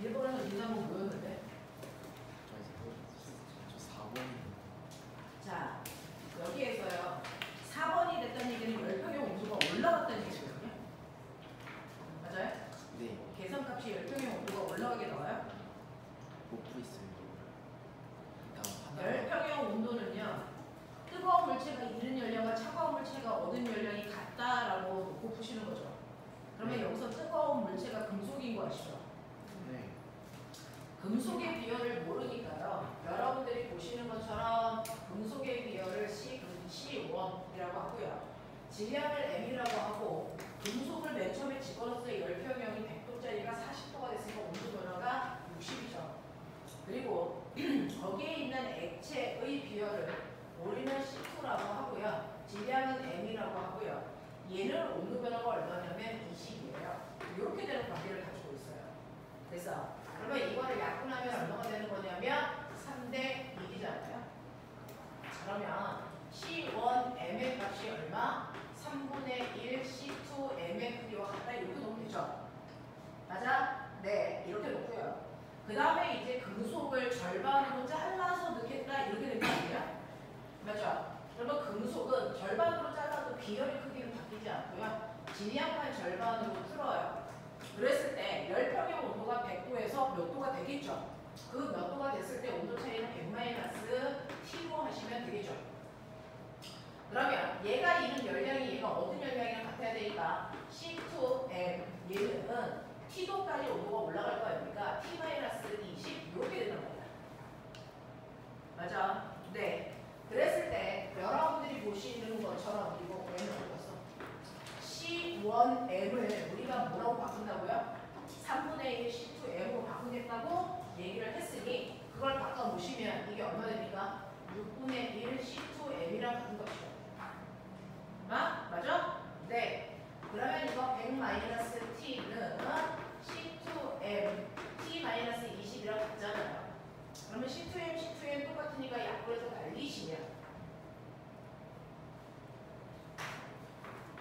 1번에서 2, 3번 뭐였는데? 저 4번이요. 자, 여기에서요. 4번이 됐다는 얘기는 열평형 온도가 올라갔다는 얘기거든요. 맞아요? 네. 계산값이 열평형 온도가 올라가게 나와요? 못 풀었어요. 일단 열평형 온도는요. 뜨거운 물체가 잃은 연료와 차가운 물체가 얻은 연료이 같다라고 놓고 푸시는 거죠. 그러면 여기서 뜨거운 물체가 금속인 거 아시죠? 네. 금속의 비열을 모르니까요. 여러분들이 보시는 것처럼 금속의 비열을 C1이라고 하고요. 질량을 M이라고 하고 금속을 맨 처음에 집어넣었을 때 열평형이 100도짜리가 40도가 됐으니까 온도 변화가 60이죠. 그리고 거기에 있는 액체의 비열을 우리는 C2라고 하고요. 질량은 M이라고 하고요. 얘는 온도 변화가 얼마냐면 20이에요. 이렇게 되는 관계를 가지고 있어요. 그래서 그러면 이거를 약분하면 얼마가 되는 거냐면 3대 1이잖아요. 그러면 C1M의 값이 얼마? 3분의 1 C2M의 크기와 같다. 이렇게 놓으면 되죠. 맞아? 네, 이렇게 놓고요. 그 다음에 이제 금속을 절반으로 잘라서 넣겠다. 이렇게 된 거 아니에요? 맞죠? 그러면 금속은 절반으로 잘라도 비열의 크기는 바뀌지 않고요. 질량만 절반으로 틀어요. 그랬을 때 열평형 온도가 100도에서 몇 도가 되겠죠? 그 몇 도가 됐을 때 온도 차이는 100-T로 하시면 되겠죠? 그러면 얘가 잃은 열량이 얘가 얻은 열량이랑 같아야 되니까 C2M 얘는 T도까지 온도가 올라갈 거 아닙니까? T-20 이렇게 되는 겁니다. 맞아? 네. 그랬을 때 여러분들이 보시는 것처럼 이거 M을 어디갔어? C1M을 우리가 뭐라고 바꾼다고요? 3분의 1 C2M으로 바꾸겠다고 얘기를 했으니 그걸 바꿔보시면 이게 얼마 됩니까? 6분의 1 C2M이랑 바꾼 것이죠. 맞아? 네. 그러면 이거 100-T는 C2M T-20이라고 했잖아요. 그러면 C2M, C2M 똑같으니까 약분해서 날리시면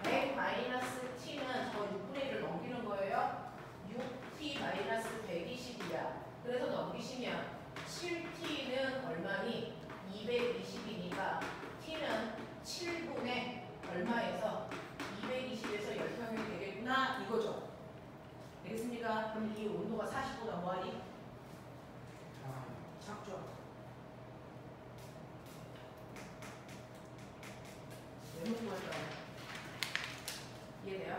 100-T는 저 6분의 1을 넘기는 거예요. 6T-120이야. 그래서 넘기시면 7T는 얼마니? 220이니까 T는 7분의 얼마에서 220에서 열평형이 되겠구나 이거죠. 되겠습니까? 그럼 이 온도가 40보다 뭐하니? 작죠. 왜 못 구할까요? 이해돼요?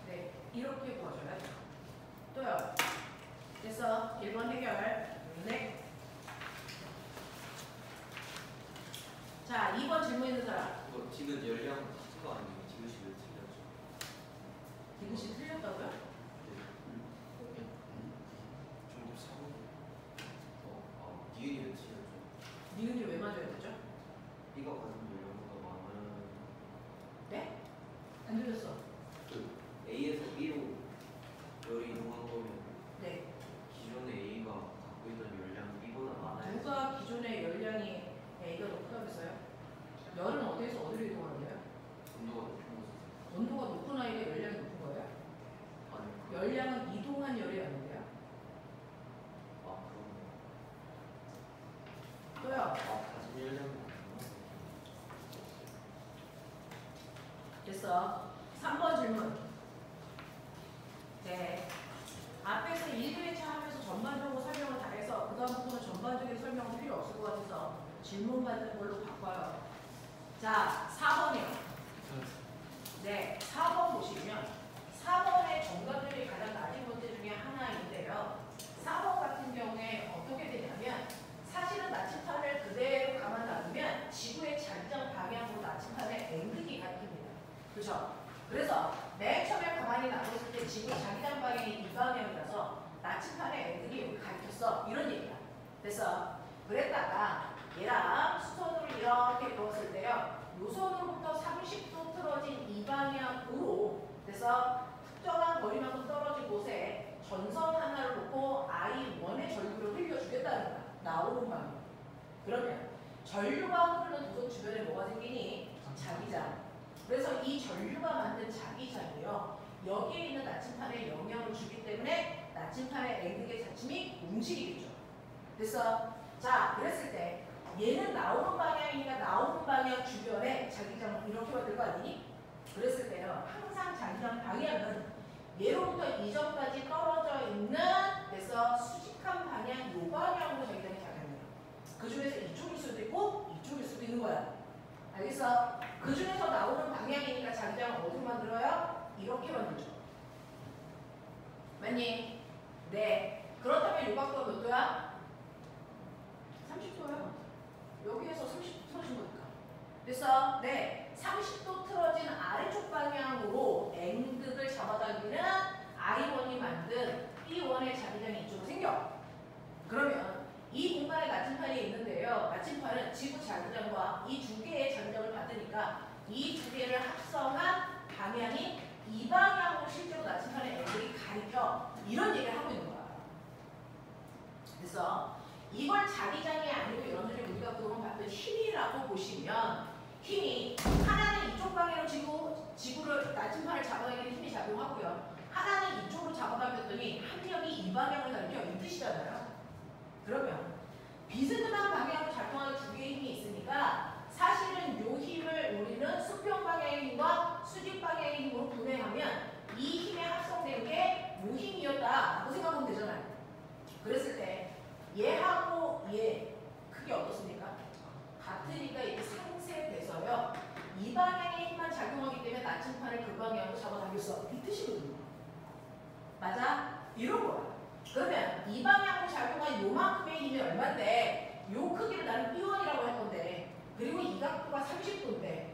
네, 이렇게 구하셔야 돼요. 또요. 그래서 1번 해결. 네. 자, 2번 질문 있는 사람. 이거 지금 열량 같은 거 아니에요? 지그시 왜 틀렸죠? 디귿이 틀렸다고요? 네. 정답 4번. 니은이 왜 틀렸죠? 니은이 왜 맞아야 되죠? B가 가진 열량보다 많은 네? 안 들렸어. 그 A에서 B로 열이 이동한 거면 네. 기존의 A가 갖고 있는 열량 B보다 많아요. 누가 기존의 열량이 A가 높다면서요? 열은 어디에서 어디로 이동하는데요? 온도가 높은 곳에서. 온도가 높은 아이가 열량이 높은 거예요? 아니, 열량은 이동한 열이 아닌데요? 아, 그럼. 또요. 가진 열량. 됐어. 3번 질문. 네. 앞에서 1회차 하면서 전반적으로 설명을 다 해서 그 다음부터는 전반적인 설명은 필요 없을 것 같아서 질문 받는 걸로 바꿔요. 자, 4번이요. 네, 4번 보시면 4번의 정답률이 가장 낮은 문제 중에 하나인데요. 4번 같은 경우에 어떻게 되냐면 사실은 나침판을 그대로 가만 놔두면 지구의 자기장 방향으로 나침판의 N극이 가립니다. 그렇죠? 그래서 맨 처음에 가만히 놔뒀을 때 지구 자기장 방향이 이 방향이라서 나침판의 N극이 여기 가리켰어. 이런 얘기야. 그래서 그랬다가 얘랑 수선으로 이렇게 그었을 때요. 요선으로부터 30도 틀어진 이 방향으로 그래서 특정한 거리만큼 떨어진 곳에 전선 하나를 놓고 I1의 전류를 흘려주겠다는 거야. 나오는 방향. 그러면 전류가 흐르는 도선 주변에 뭐가 생기니? 자기장. 그래서 이 전류가 만든 자기장이요. 여기에 있는 나침판에 영향을 주기 때문에 나침판의 N극의 중심이 움직이겠죠. 됐어? 자, 그랬을 때 얘는 나오는 방향이니까 나오는 방향 주변에 자기장 이렇게 만들 거 아니니? 그랬을 때요. 항상 자기장 방향은 얘로부터 이전까지 떨어져 있는 그래서 수직한 방향 요 방향으로 자기장이 작용해요. 그 중에서 이쪽일 수도 있고 이쪽일 수도 있는 거야. 알겠어? 그 중에서 나오는 방향이니까 자기장을 어디로 만들어요? 이렇게 만들죠. 맞니? 네. 그렇다면 요 각도가 몇 도야? 30도야. 여기에서 30도 틀어진 거니까. 그래서 네. 30도 틀어진 아래쪽 방향으로 N극을 잡아당기는 I1이 만든 B1의 자기장이 이쪽으로 생겨. 그러면 이 공간에 나침판이 있는데요. 나침판은 지구 자기장과 이 두 개의 자기장을 받으니까 이 두 개를 합성한 방향이 이 방향으로 실제로 나침판의 N극이 가리켜. 이런 얘기를 하고 있는 거야. 그래서 이걸 자기장이 아니고 여러분들이 우리가 그동안 봤던 힘이라고 보시면 힘이 하나는 이쪽 방향으로 지구를 나침판을 잡아당기는 힘이 작용하고요. 하나는 이쪽으로 잡아당겼더니 한 명이 이 방향을 가리켜 이 뜻이잖아요. 그러면 비스듬한 방향으로 작용하는 두 개의 힘이 있으니까 사실은 이 힘을 우리는 수평 방향의 힘과 수직 방향의 힘으로 분해하면 이 힘에 합성된 게 이 힘이었다라고 생각하면 되잖아요. 그랬을 때 얘하고 얘 크게 어떻습니까? 같으니까 이게 상쇄돼서요. 이 방향의 힘만 작용하기 때문에 나침판을 그 방향으로 잡아당겼어. 이 뜻이거든요. 맞아? 이런 거야. 그러면 이 방향으로 작용한 요만큼의 힘이 얼마인데 요 크기를 나는 B1이라고 할 건데 그리고 이 각도가 30도인데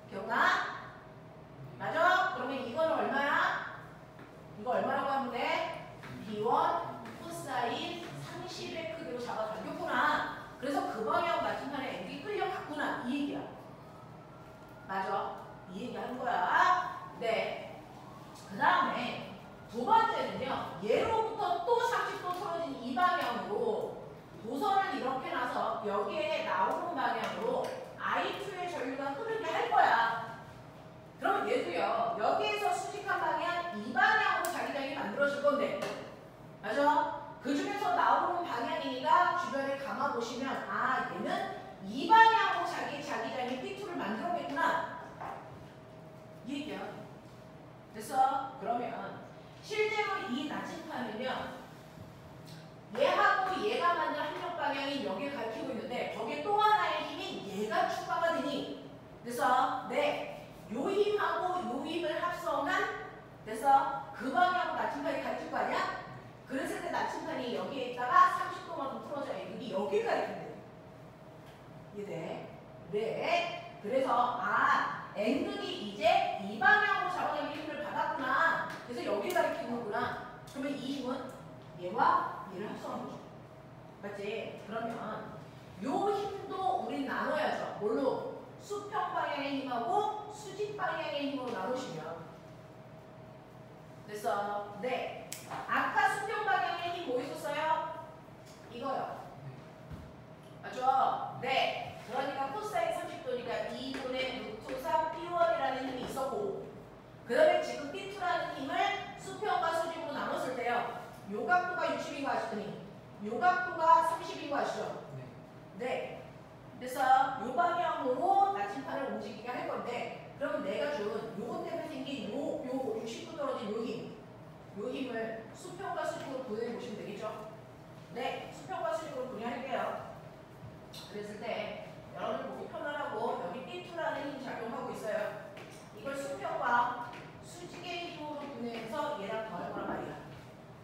기억나? 맞아? 그러면 이거는 얼마야? 이거 얼마라고 하면 돼? B1 코사인 30의 크기로 잡아당겼구나. 그래서 그 방향 나침판에 N이 끌려갔구나. 이 얘기야. 맞아? 이 얘기 하는 거야. 네. 그 다음에 두 번째는요. 얘로부터 또 30도 틀어진 이 방향으로 도선을 이렇게 놔서 여기에 나오는 방향으로 I2의 전류가 흐르게 할 거야. 그럼 얘도요. 여기에서 수직한 방향 이 방향으로 자기장이 만들어질 건데 맞아? 그 중에서 나오는 방향이니까 주변에 감아보시면 아 얘는 이 방향으로 자기장이 P2를 만들었겠구나. 이 얘기야. 됐어? 그러면 실제로 이 나침판은요. 얘하고 얘가 만든 한쪽 방향이 여기를 가리키고 있는데 거기에 또 하나의 힘이 얘가 추가가 되니 그래서 네. 요 힘하고 요 힘을 합성한 그래서 그 방향으로 나침판이 가리킬 거 아니야? 그랬을 때 나침판이 여기에 있다가 30도만큼 틀어져 있는 여기를 가리킨대. 이해돼? 네. 그래서 아 N극이 이제 이 방향으로 잡아당기는 힘을 받았구나. 그래서 여기를 가리키는 거구나. 그러면 이 힘은 얘와 얘를 합성한 거죠. 맞지? 그러면 요 힘도 우린 나눠야죠. 뭘로? 수평 방향의 힘하고 수직 방향의 힘으로 나누시면 됐어? 네. 아까 수평 방향의 힘 뭐 있었어요? 이거요. 맞죠? 네. 그러니까 코사인 30도니까 2분의 루트 3 B1이라는 힘이 있었고 그 다음에 지금 B2라는 힘을 수평과 수직으로 나눴을 때요. 요 각도가 60인 거 아시더니 요 각도가 30인 거 아시죠? 네. 그래서 요 방향으로 나침판을 움직이게 할 건데 그러면 내가 준 요것 때문에 생긴 요 60도 떨어진 요 힘을 수평과 수직으로 분해해 보시면 되겠죠? 네. 수평과 수직으로 분해할게요. 그랬을 때 여러분 보기 편안하고 여기 P2라는 힘이 작용하고 있어요. 이걸 수평과 수직의 힘으로 분해해서 얘랑 더할 거란 말이야.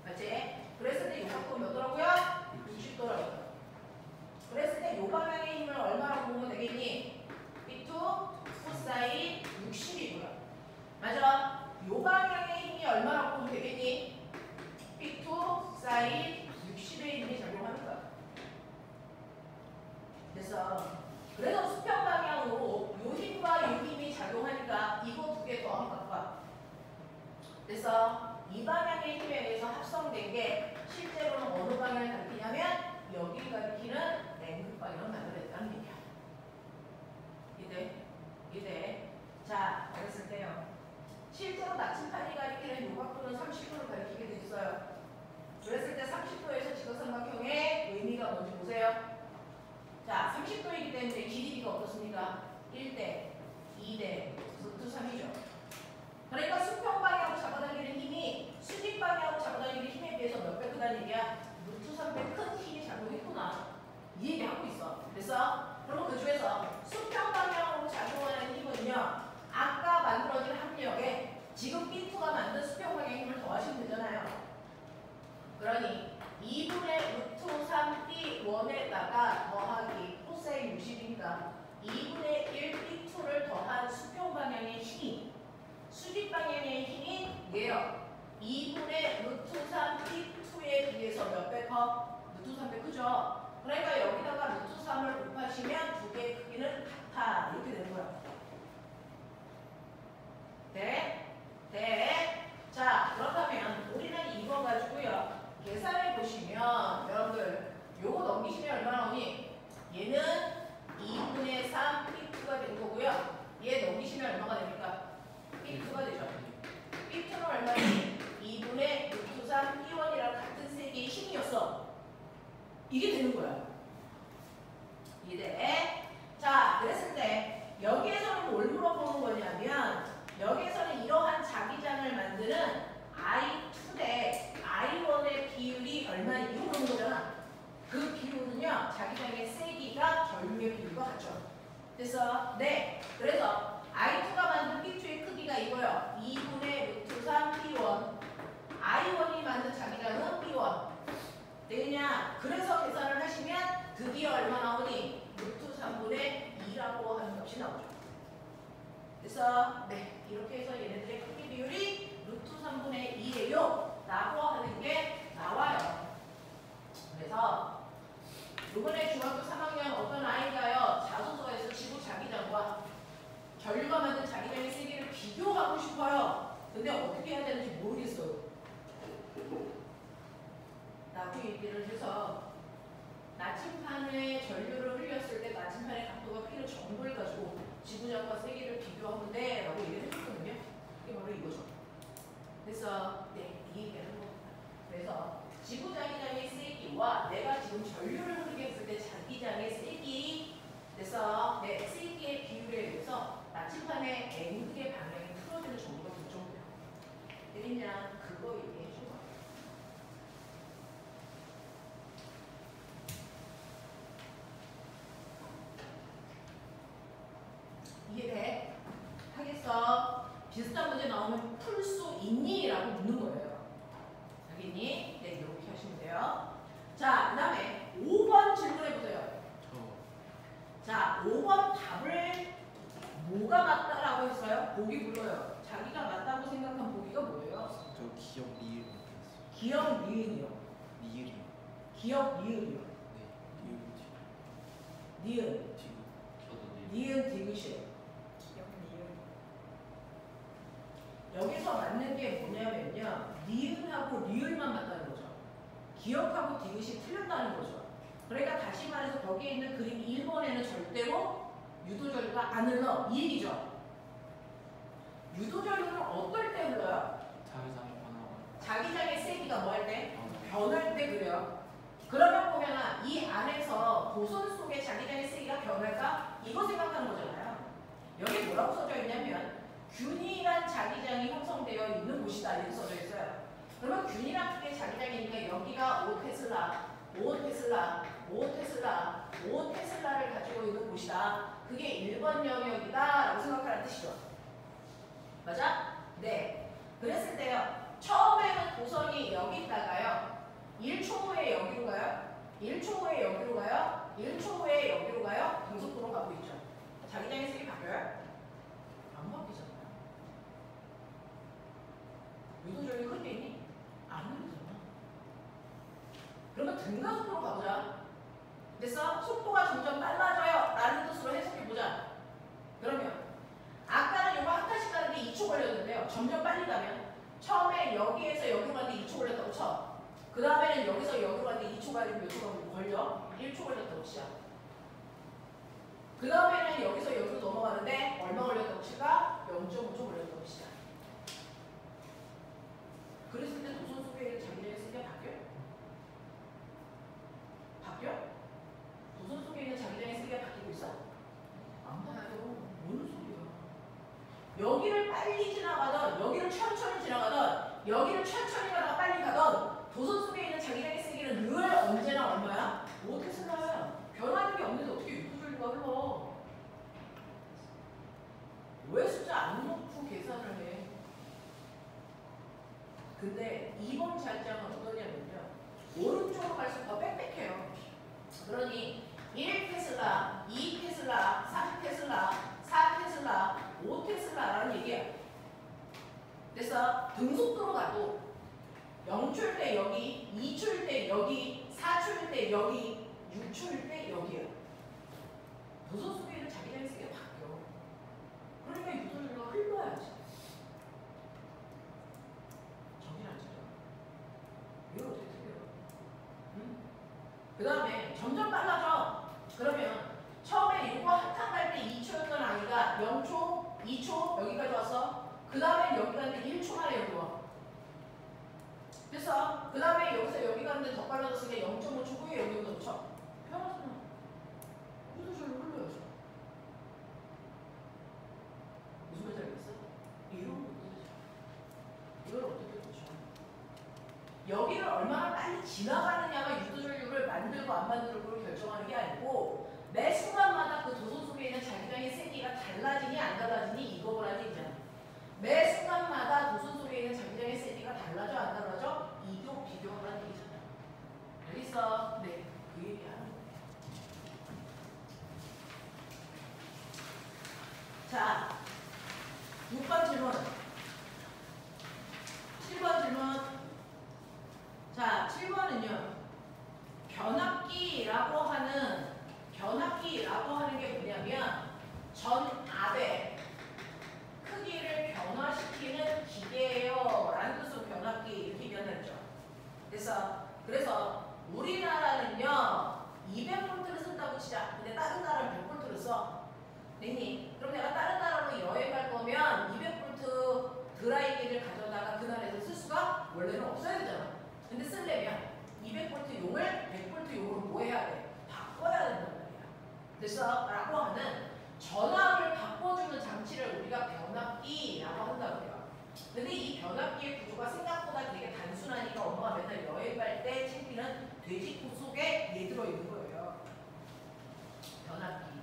맞지? 그랬을 때 요 각도 몇 도라고요? 60도라고요. 그랬을 때 요 방향의 힘을 얼마라고 보면 되겠니? B2 코사인 60이고요. 맞아? 요 방향의 힘이 얼마라고 보면 되겠니? B2 사인 60의 힘이 작용하는 거야. 그래서 수평 방향으로 요 힘과 요 힘이 작용하니까 이거 두 개 더하면 각각. 그래서 이 방향의 힘에 의해서 합성된 게 실제로는 어느 방향을 가리키냐면 여기를 가리키는 N극 방향을 만들어냈다는 얘기야. 이때 자, 그랬을 때요. 실제로 나침판이 가리키는 요 각도는 30도를 가리키게 돼 있어요. 그랬을 때 30도에서 벡터이기 때문에 길이가 어떻습니까? 1대 2대 루트 3이죠. 그러니까 수평 방향으로 잡아당기는 힘이 수직 방향으로 잡아당기는 힘에 비해서 몇 배 크다는 얘기야? 루트 3배 큰 힘이 작용했구나. 이 얘기 하고 있어. 됐어? 그러면 그 중에서 수평 방향으로 작용하는 힘은요. 아까 만들어진 합력에 지금 B2가 만든 수평 방향 힘을 더하시면 되잖아요. 그러니 2분의 루트 3B1에다가 더하기 코사인 60이니까 2분의 1 B2를 더한 수평 방향의 힘이 수직 방향의 힘이 얘요. 2분의 루트 3 B2에 비해서 몇 배 커? 루트 3배 크죠? 그러니까 여기다가 루트 3을 곱하시면 두 개의 크기는 같아. 이렇게 되는 거야. 네? 네? 자, 그렇다면 우리는 2번 가지고요. 계산해 보시면 여러분들 요거 넘기시면 얼마 나오니? 얘는 2분의 3 B2가 되는 거고요. 얘 넘기시면 얼마가 됩니까? B2가 되죠. B2는 얼마니? 2분의 루트 3 B1이랑 같은 세 개의 힘이었어. 이게 되는 거야. 이해돼? 자, 그랬을 때 여기에서는 뭘 물어보는 거냐면 여기에서는 이러한 자기장을 만드는 I2 대 I1의 비율이 얼마니? 이거 보는 거잖아. 그 비율은요. 자기장의 세기가 결국의 비율과 같죠. 됐어? 네. 그래서 I2가 만든 B2의 크기가 이거요. 2분의 루트 3 B1. I1이 만든 자기장은 B1. 되겠냐? 그래서 계산을 하시면 드디어 얼마 나오니? 루트 3분의 2라고 하는 값이 나오죠. 그래서 네, 이렇게 해서 얘네들의 크기 비율이 루트 3분의 2예요 라고 하는 게 나와요. 그래서 이번에 중학교 3학년 어떤 아이가요 자소서에서 지구 자기장과 전류가 만든 자기장의 세기를 비교하고 싶어요. 근데 어떻게 해야 되는지 모르겠어요 라고 얘기를 해서 나침판에 전류를 흘렸을 때 나침판의 각도가 P를 정도해가지고 지구장과 세기를 비교하면 돼 라고 얘기를 해줬거든요. 그게 바로 이거죠. 그래서 네, 이 얘기를 하는 겁니다. 그래서 지구자기장의 세기와 내가 지금 전류를 흐르게 했을 때 자기장의 세기 그래서 네, 세기의 비율에 의해서 나침판의 앵극의 방향이 틀어지는 정도가 될 정도예요. 되겠냐? 그거 얘기해 준 거예요. 이해돼? 하겠어? 비슷한 문제 나오면 풀 수 있니? 라고 묻는 거예요. 알겠니? 네, 이렇게 하시면 돼요. 자, 그 다음에 5번 질문해보세요. 자, 5번 답을 뭐가 맞다라고 했어요? 보기 불러요. 자기가 맞다고 생각한 보기가 뭐예요? 저 기억 리을 못했어요. 기억 니은이요. 리을이요. 기억 니은이요. 네, 리을 니은. 지금 저도 니은 디귿이에요. 기억 니은. 여기서 맞는 게 뭐냐면요. 니은하고 리을만 맞다는 거죠. 기억하고 디귿이 틀렸다는 거죠. 그러니까 다시 말해서 거기에 있는 그림 1번에는 절대로 유도전류가 안 흘러. 이 얘기죠. 유도전류는 어떨 때 흘러요? 자기장이 변화가 자기장의 세기가 뭐 할 때? 변할 때 그래요. 그러면 보면은 이 안에서 보선 속에 자기장의 세기가 변할까? 이거 생각하는 거잖아요. 여기 뭐라고 써져 있냐면 균일한 자기장이 형성되어 있는 곳이다 이렇게 써져 있어요. 그러면 균일한 게 자기장이니까 여기가 5테슬라, 5테슬라, 5테슬라, 5테슬라를 가지고 있는 곳이다. 그게 1번 영역이다 라고 생각하라는 뜻이죠. 맞아? 네. 그랬을 때요. 처음에는 도선이 여기 있다가요. 1초 후에 여기로 가요. 1초 후에 여기로 가요. 1초 후에 여기로 가요. 등속도로 가고 있죠. 자기장의 색이 바뀌어요? 안 바뀌잖아요. 유도전이 흐르게 있니? 안 흐르잖아. 그러면 등가속도로 가보자. 그래서 속도가 점점 빨라져요 라는 뜻으로 해석해보자. 그러면 아까는 이거 한 칸씩 가는데 2초 걸렸는데요. 점점 빨리 가면 처음에 여기에서 여기로 가는데 2초 걸렸다고 쳐. 그 다음에는 여기서 여기로 가는데 2초 가는데 몇 초 걸려? 1초 걸렸다고 치자. 그 다음에는 여기서 여기로 넘어가는데 얼마 걸렸다고 치가? 0.5초 걸렸다고 치자. 그랬을 때 도선 속에 자기장의 세기가 바뀌어요? 바뀌어? 도선 속에 있는 자기장의 세기가 바뀌고 빨리 지나가던 여기를 천천히 지나가던 여기를 천천히 가다가 빨리 가던 도선 속에 있는 자기장의 세기는 늘 언제나 얼마야? 5테슬라야. 변하는 게 없는데 어떻게 유도전류가 흘러? 왜 숫자 안 놓고 계산을 해? 근데 이번 잘장은 어떠냐면요. 오른쪽으로 갈수록 더 빽빽해요. 그러니 1테슬라, 2테슬라, 3테슬라, 4테슬라, 5테슬라라는 얘기야. 그래서 등속도로 가도 0초일 때 여기, 2초일 때 여기, 4초일 때 여기, 6초일 때 여기야. 도선 속에 있는 자기장의 세계가 바뀌어. 그러니까 유도전류가 흘러야지. 정신 안 차려. 이걸 어떻게 틀려? 응? 그 다음에 점점 빨라져. 그러면 처음에 이거 한탕 갈 때 2초였던 아이가 0초, 2초 여기까지 왔어. 그 다음에 여기 갔는데 1초 만에 여기 와. 됐어. 그 다음에 여기서 여기 갔는데 더 빨라졌으니까 0.5초 후에 여기 놓쳐. 편하잖아. 유도전류 흘러야죠. 무슨 말인지 알겠어? 이런 거 어떻게 이걸 어떻게 고쳐? 여기를 얼마나 빨리 지나가느냐가 유도전류를 만들고 안 만들고를 결정하는 게 아니고 매 순간마다 그 도선 속에 있는 자기장의 세기가 달라지니 안 달라지니 이거라는 얘기잖아. 매 순간마다 도선 속에 있는 자기장의 세기가 달라져 안 달라져? 이도 비교하라는 얘기잖아. 알겠어? 네, 그 얘기하는 거예요. 자, 6번 질문. 7번 질문. 자, 7번은요. 변압기라고 하는 게 뭐냐면 전압의 크기를 변화시키는 기계예요 라는 뜻으로 변압기 이렇게 변했죠. 그래서 우리나라는요 200볼트를 쓴다고 치자. 근데 다른 나라는 100볼트를 써. 됐니? 그럼 내가 다른 나라로 여행 갈 거면 200볼트 드라이기를 가져다가 그 나라에서 쓸 수가 원래는 없어야 되잖아. 근데 쓰려면 200볼트 용을 100볼트 용으로 뭐 해야 돼? 바꿔야 된단 말이야. 됐어? 라고 하는 전압을 바꿔주는 장치를 우리가 변압기라고 한다고요. 근데 이 변압기의 구조가 생각보다 되게 단순하니까 엄마가 맨날 여행 갈 때 챙기는 돼지코 속에 얘 들어있는 거예요. 변압기.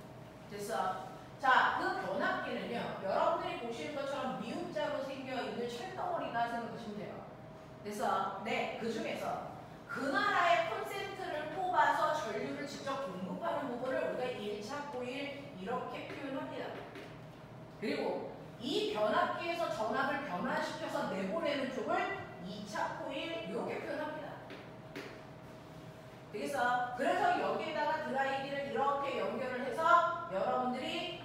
됐어? 자, 그 변압기는요. 여러분들이 보시는 것처럼 미음자로 생겨있는 철덩어리다 생각하시면 돼요. 그래서 네, 그 중에서 그 나라의 콘센트를 뽑아서 전류를 직접 공급하는 부분을 우리가 1차 코일 이렇게 표현합니다. 그리고 이 변압기에서 전압을 변화시켜서 내보내는 쪽을 2차 코일 이렇게 표현합니다. 되겠어? 그래서 여기에다가 드라이기를 이렇게 연결을 해서 여러분들이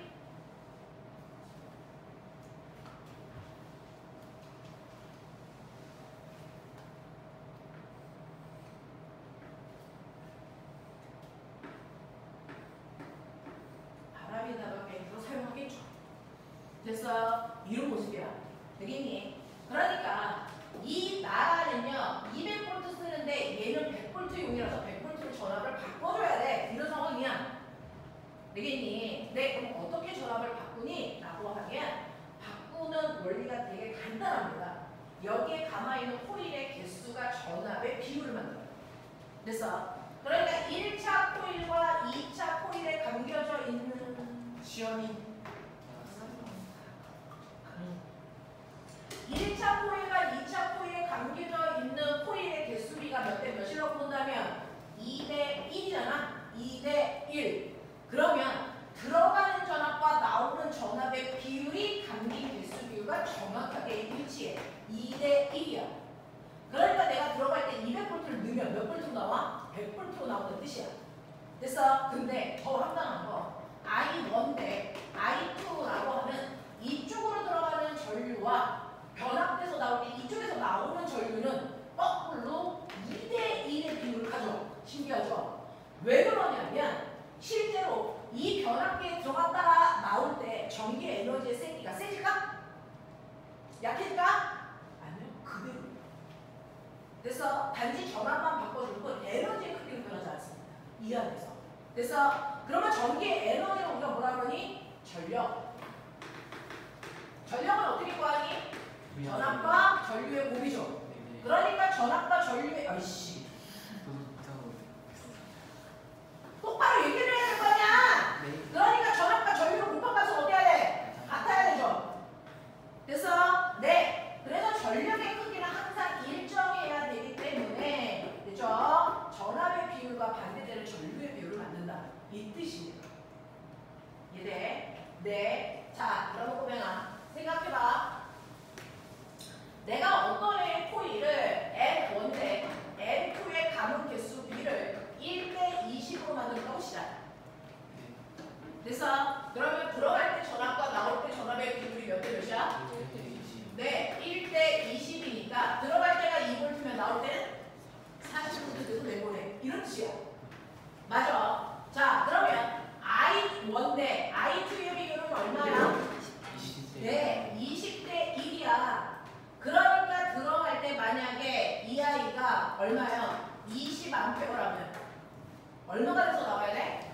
바람에다가 뱅크로 사용하겠죠. 됐어? 이런 모습이야. 되겠니? 그러니까 이 나라는요 200볼트 쓰는데 얘는 100볼트 용이라서 100볼트로 전압을 바꿔줘야 돼. 이런 상황이야. 되겠니? 네, 그럼 어떻게 전압을 바꾸니? 라고 하면 바꾸는 원리가 되게 간단합니다. 여기에 감아있는 코일의 개수가 전압의 비율을 만들어요. 됐어? 그러니까 1차 코일과 2차 코일에 감겨져 있는 지연이 1차 코일과 2차 코일에 감겨져 있는 코일의 개수비가 몇 대 몇이라고 본다면 2대 1이잖아. 2대 1. 그러면 들어가는 전압과 나오는 전압의 비율이 감긴 개수 비율과 정확하게 일치해. 2대 1이야. 그러니까 내가 들어갈 때 200볼트를 넣으면 몇 볼트로 나와? 100볼트로 나오는 뜻이야. 됐어? 근데 더 황당한 거 I1 대 I2라고 하는 이쪽으로 들어가는 전류와 변압돼서 나올 때 이쪽에서 나오는 전류는 거꾸로 2대 1의 비율을 가져. 신기하죠? 왜 그러냐면 실제로 이 변압기에 들어갔다가 나올 때 전기 에너지의 세기가 세질까? 약해질까? 아니요. 그대로. 그래서 단지 전압만 바꿔줄 뿐 에너지의 크기는 변하지 않습니다. 이 안에서. 그래서 그러면 전기의 에너지를 우리가 뭐라 그러니? 전력. 전력은 어떻게 구하니? 전압과 전류의 곱이죠. 네네. 그러니까 전압과 전류의 아이씨 저도 이상하고. 똑바로 얘기를 해야 될 거 아니야. 네. 그러니까 전압과 전류를 곱한값은 어떻게 해야 돼? 같아야 되죠. 그래서 네, 그래서 전력의 크기는 항상 일정해야 되기 때문에 그죠? 전압의 비율과 반대되는 전류의 비율을 만든다. 이 뜻입니다. 이해돼? 네. 자, 그럼 꼬맹아 생각해봐. 내가 어떤 애의 코일을 N1대 N2의 가문 개수 B를 1대 20으로 만들었다고 시작. 됐어? 그러면 들어갈 때 전압과 나올 때 전압의 비율이 몇 대 몇이야? 네, 1대 20이니까 들어갈 때가 2V면 나올 때는 40V 돼서 내보내. 이런 뜻이야. 맞아. 자, 그러면 I1 대 I2의 비율은 얼마야? 네, 20대 1이야. 그러니까 들어갈 때 만약에 이 아이가 얼마요? 20A라면 얼마가 돼서 나와야 돼?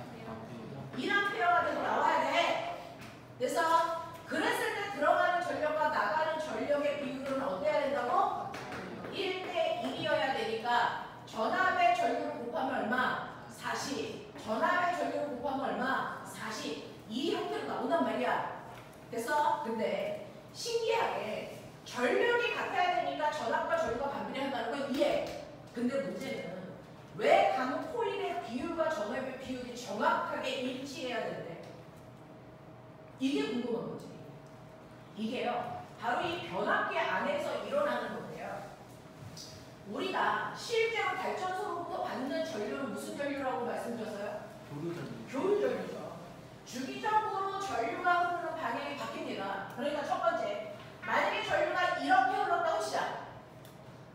1A가 돼서 나와야 돼. 그래서 그랬을 때 들어가는 전력과 나가는 전력의 비율은 어때야 된다고? 1대 1이어야 되니까 전압의 전류를 곱하면 얼마? 40. 전압의 전류를 곱하면 얼마? 40. 이 형태로 나온단 말이야. 됐어? 근데 신기하게 전력이 같아야 되니까 전압과 전류가 반비례한다는 건 이해. 근데 문제는 왜 가문 코일의 비율과 전압의 비율이 정확하게 일치해야 되는데? 이게 궁금한 거지. 이게요, 바로 이 변압기 안에서 일어나는 건데요. 우리가 실제로 발전소로부터 받는 전류는 무슨 전류라고 말씀드렸어요? 교류 전류죠. 주기적으로 전류가 흐르는 방향이 바뀝니다. 그러니까 첫 번째, 만약에 전류가 이렇게 흘렀다고 시작.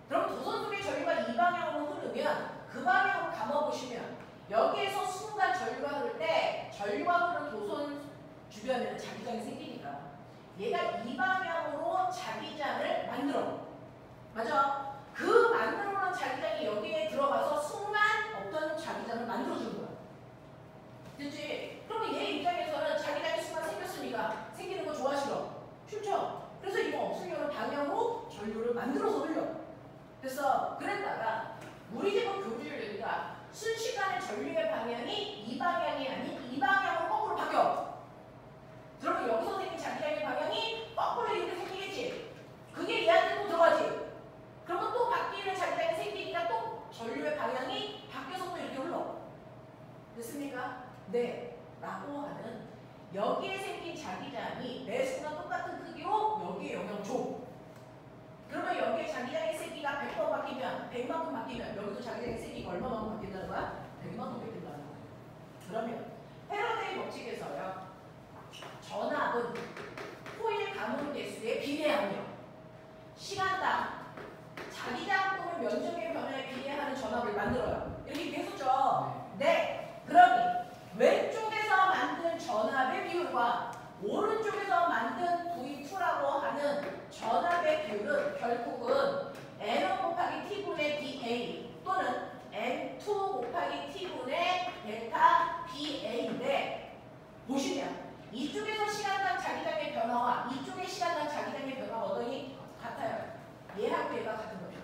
그럼 도선 속의 전류가 이 방향으로 흐르면 그 방향으로 감아보시면 여기에서 순간 전류가 흐를 때 전류가 흐르는 도선 주변에는 자기장이 생기니까 얘가 이 방향으로 자기장을 만들어. 맞아? 그 만들어놓은 자기장이 여기에 들어가서 순간 어떤 자기장을 만들어주는 거야. 됐지? 그러면 얘 입장에서는 자기장이 순간 생겼으니까 생기는 거 좋아 싫어? 싫죠? 그래서 이거 없으려는 방향으로 전류를 만들어서 흘려. 그래서 그랬다가 우리 집은 교류전류가 순식간에 전류의 방향이 이 방향이 아닌 이 방향으로 거꾸로 바뀌어. 그러면 여기서 생긴 자기장의 방향이 거꾸로 이렇게 생기겠지? 그게 얘한테 또 들어가지? 그러면 또 바뀌는 자기장이 생기니까 또 전류의 방향이 바뀌어서 또 이렇게 흘러. 됐습니까? 네. 라고 하는 여기에 생긴 자기장이 매 순간 똑같은 크기로 여기에 영향을 줘. 그러면 여기에 자기장의 세기가 100번 바뀌면 100만큼 바뀌면 여기도 자기장의 세기가 얼마만큼 바뀐다는 거야? 100만큼 바뀐다는 거야. 그러면 패러데이 법칙에서요, 전압은 코일 가문 개수에 비례하며 시간당 자기장 또는 면적의 변화에 비례하는 전압을 만들어요. 이렇게 얘기했었죠? 네. 그러니 왼쪽에서 만든 전압의 비율과 오른쪽에서 만든 V2라고 하는 전압의 비율은 결국은 N1 곱하기 T분의 BA 또는 N2 곱하기 T분의 델타 BA인데, 보시면 이쪽에서 시간당 자기장의 변화와 이쪽의 시간당 자기장의 변화가 어떠니? 같아요. 얘하고 얘가 같은 거죠.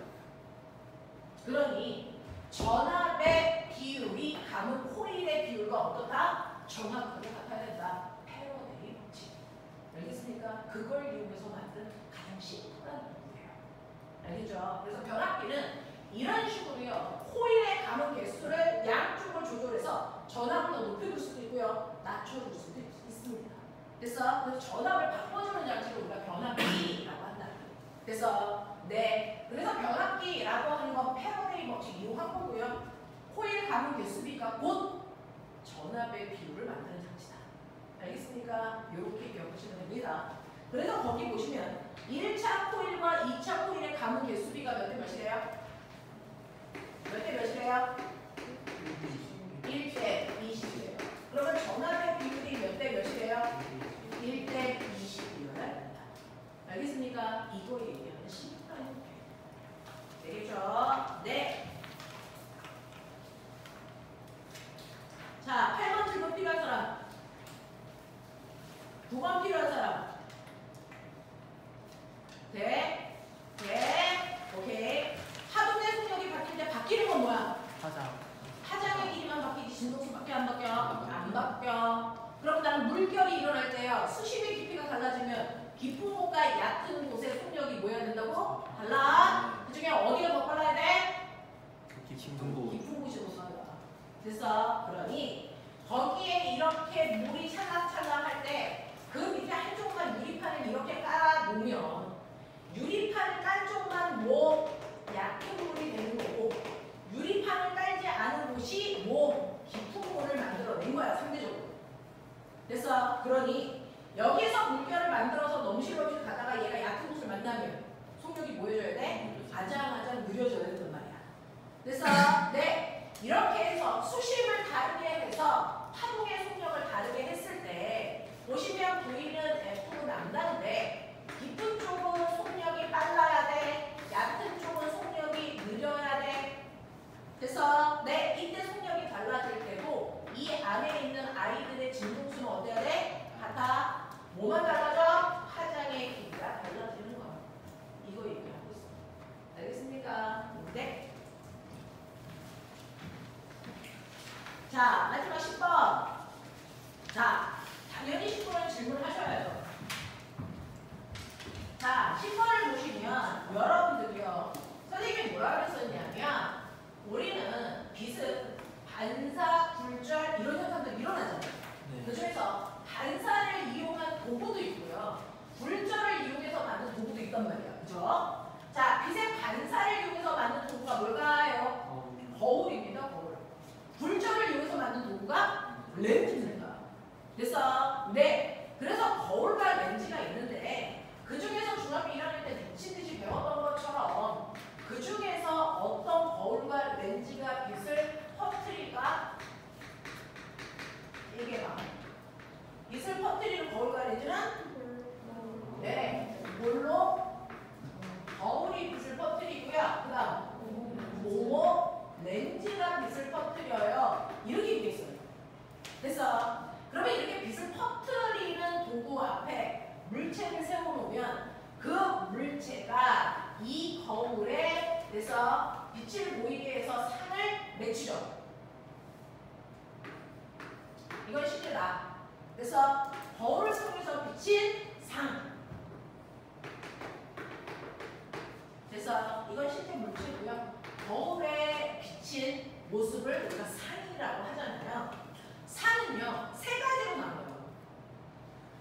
그러니 전압의 비율이 가문 코일의 비율과 어떻다? 정확하게 같아야 된다. 패러데이 법칙. 알겠습니까? 그걸 이용해서 만든 가장 심플한 도구예요. 알겠죠? 그래서 변압기는 이런 식으로요, 코일의 가문 개수를 양쪽을 조절해서 전압을 더 높여줄 수도 있고요, 낮춰줄 수도 있습니다. 그래서 전압을 바꿔주는 장치를 우리가 변압기라고 한다. 그래서 네, 그래서 변압기라고 하는 건 패러데이 법칙 이용한 거고요. 코일 가문 개수비가 곧 전압의 비율을 만드는 장치다. 알겠습니까? 이렇게 기억하시면 됩니다. 그래서 거기 보시면 1차 코일과 2차 코일의 가문 개수비가 몇 대 몇이래요? 몇 대 몇이래요? 1대 20이래요. 그러면 전압의 비율이 몇 대 몇이래요? 1대 20이어야 된다. 알겠습니까? 이거 얘기하는 심플한 형태. 되겠죠? 네. 자, 8번 질문 필요한 사람. 9번 필요한 사람. 파장의 길이만 바뀌지 진동수밖에 안 바뀌어. 안 바뀌어. 그럼 나는 물결이 일어날 때요. 수심의 깊이가 달라지면 깊은 곳과 얕은 곳의 속력이 뭐 해야 된다고? 달라. 그 중에 어디가 더 빨라야 돼? 깊은 곳. 깊은 곳이 더 빨라. 됐어. 그러니 거기에 이렇게 물이 찰랑찰랑할 때 그 밑에 한쪽만 유리판을 이렇게 깔아 놓으면 유리판을 깔 쪽만 뭐 얕은 물이 되는 거고 유리판을 깔지 않은 곳이 뭐 깊은 물을 만들어낸 거야 상대적으로. 됐어. 그러니 여기서 물결을 만들어서 넘실넘실 가다가 얘가 얕은 곳을 만나면 속력이 뭐 해줘야 돼? 아장아장 느려져야 된단 말이야. 됐어. 네. 이렇게 해서 수심을 다르게 해서 파동의 속력을 다르게 했을 때 보시면 보이는 F는 남다른데 깊은 쪽은 속력이 빨라야 돼. 얕은 쪽은 속력이 느려야 돼. 그래서 네, 이때 속력이 달라질 때도 이 안에 있는 아이들의 진동수는 어때야 돼? 같아. 뭐만 달라져? 파장의 길이가 달라지는 거야. 이거 얘기하고 있어. 알겠습니까? 네. 자, 마지막 10번. 자, 당연히 10번은 질문하셔야죠. 자, 10번을 보시면 여러분들이요. 선생님이 뭐라 그랬었냐면 우리는 빛은 반사, 굴절 이런 현상들이 일어나잖아요. 그 중에서 반사를 이용한 도구도 있고요. 굴절을 이용해서 만든 도구도 있단 말이야. 그죠? 자, 빛의 반사를 이용해서 만든 도구가 뭘까요? 거울입니다. 거울. 굴절을 이용해서 만든 도구가 렌즈입니다. 그래서 네. 그래서 거울과 렌즈가 있는데 그 중에서 중학교 1학년 때 미친 듯이 배웠던 것처럼 그 중에서 어떤 거울과 렌즈가 빛을 퍼뜨릴까? 얘기해봐. 빛을 퍼뜨리는 거울과 렌즈는? 네. 뭘로? 거울이 빛을 퍼뜨리고요. 그 다음 뭐뭐 렌즈가 빛을 퍼뜨려요. 이렇게 얘기했어요. 그래서 그러면 이렇게 빛을 퍼뜨리는 도구 앞에 물체를 세워놓으면 그 물체가 이 거울에 그래서 빛을 보이게 해서 상을 맺히죠. 이건 실제다. 그래서 거울을 통해서 비친 상. 그래서 이건 실제 물체고요. 거울에 비친 모습을 우리가 상이라고 하잖아요. 상은요, 세 가지로 나눠요.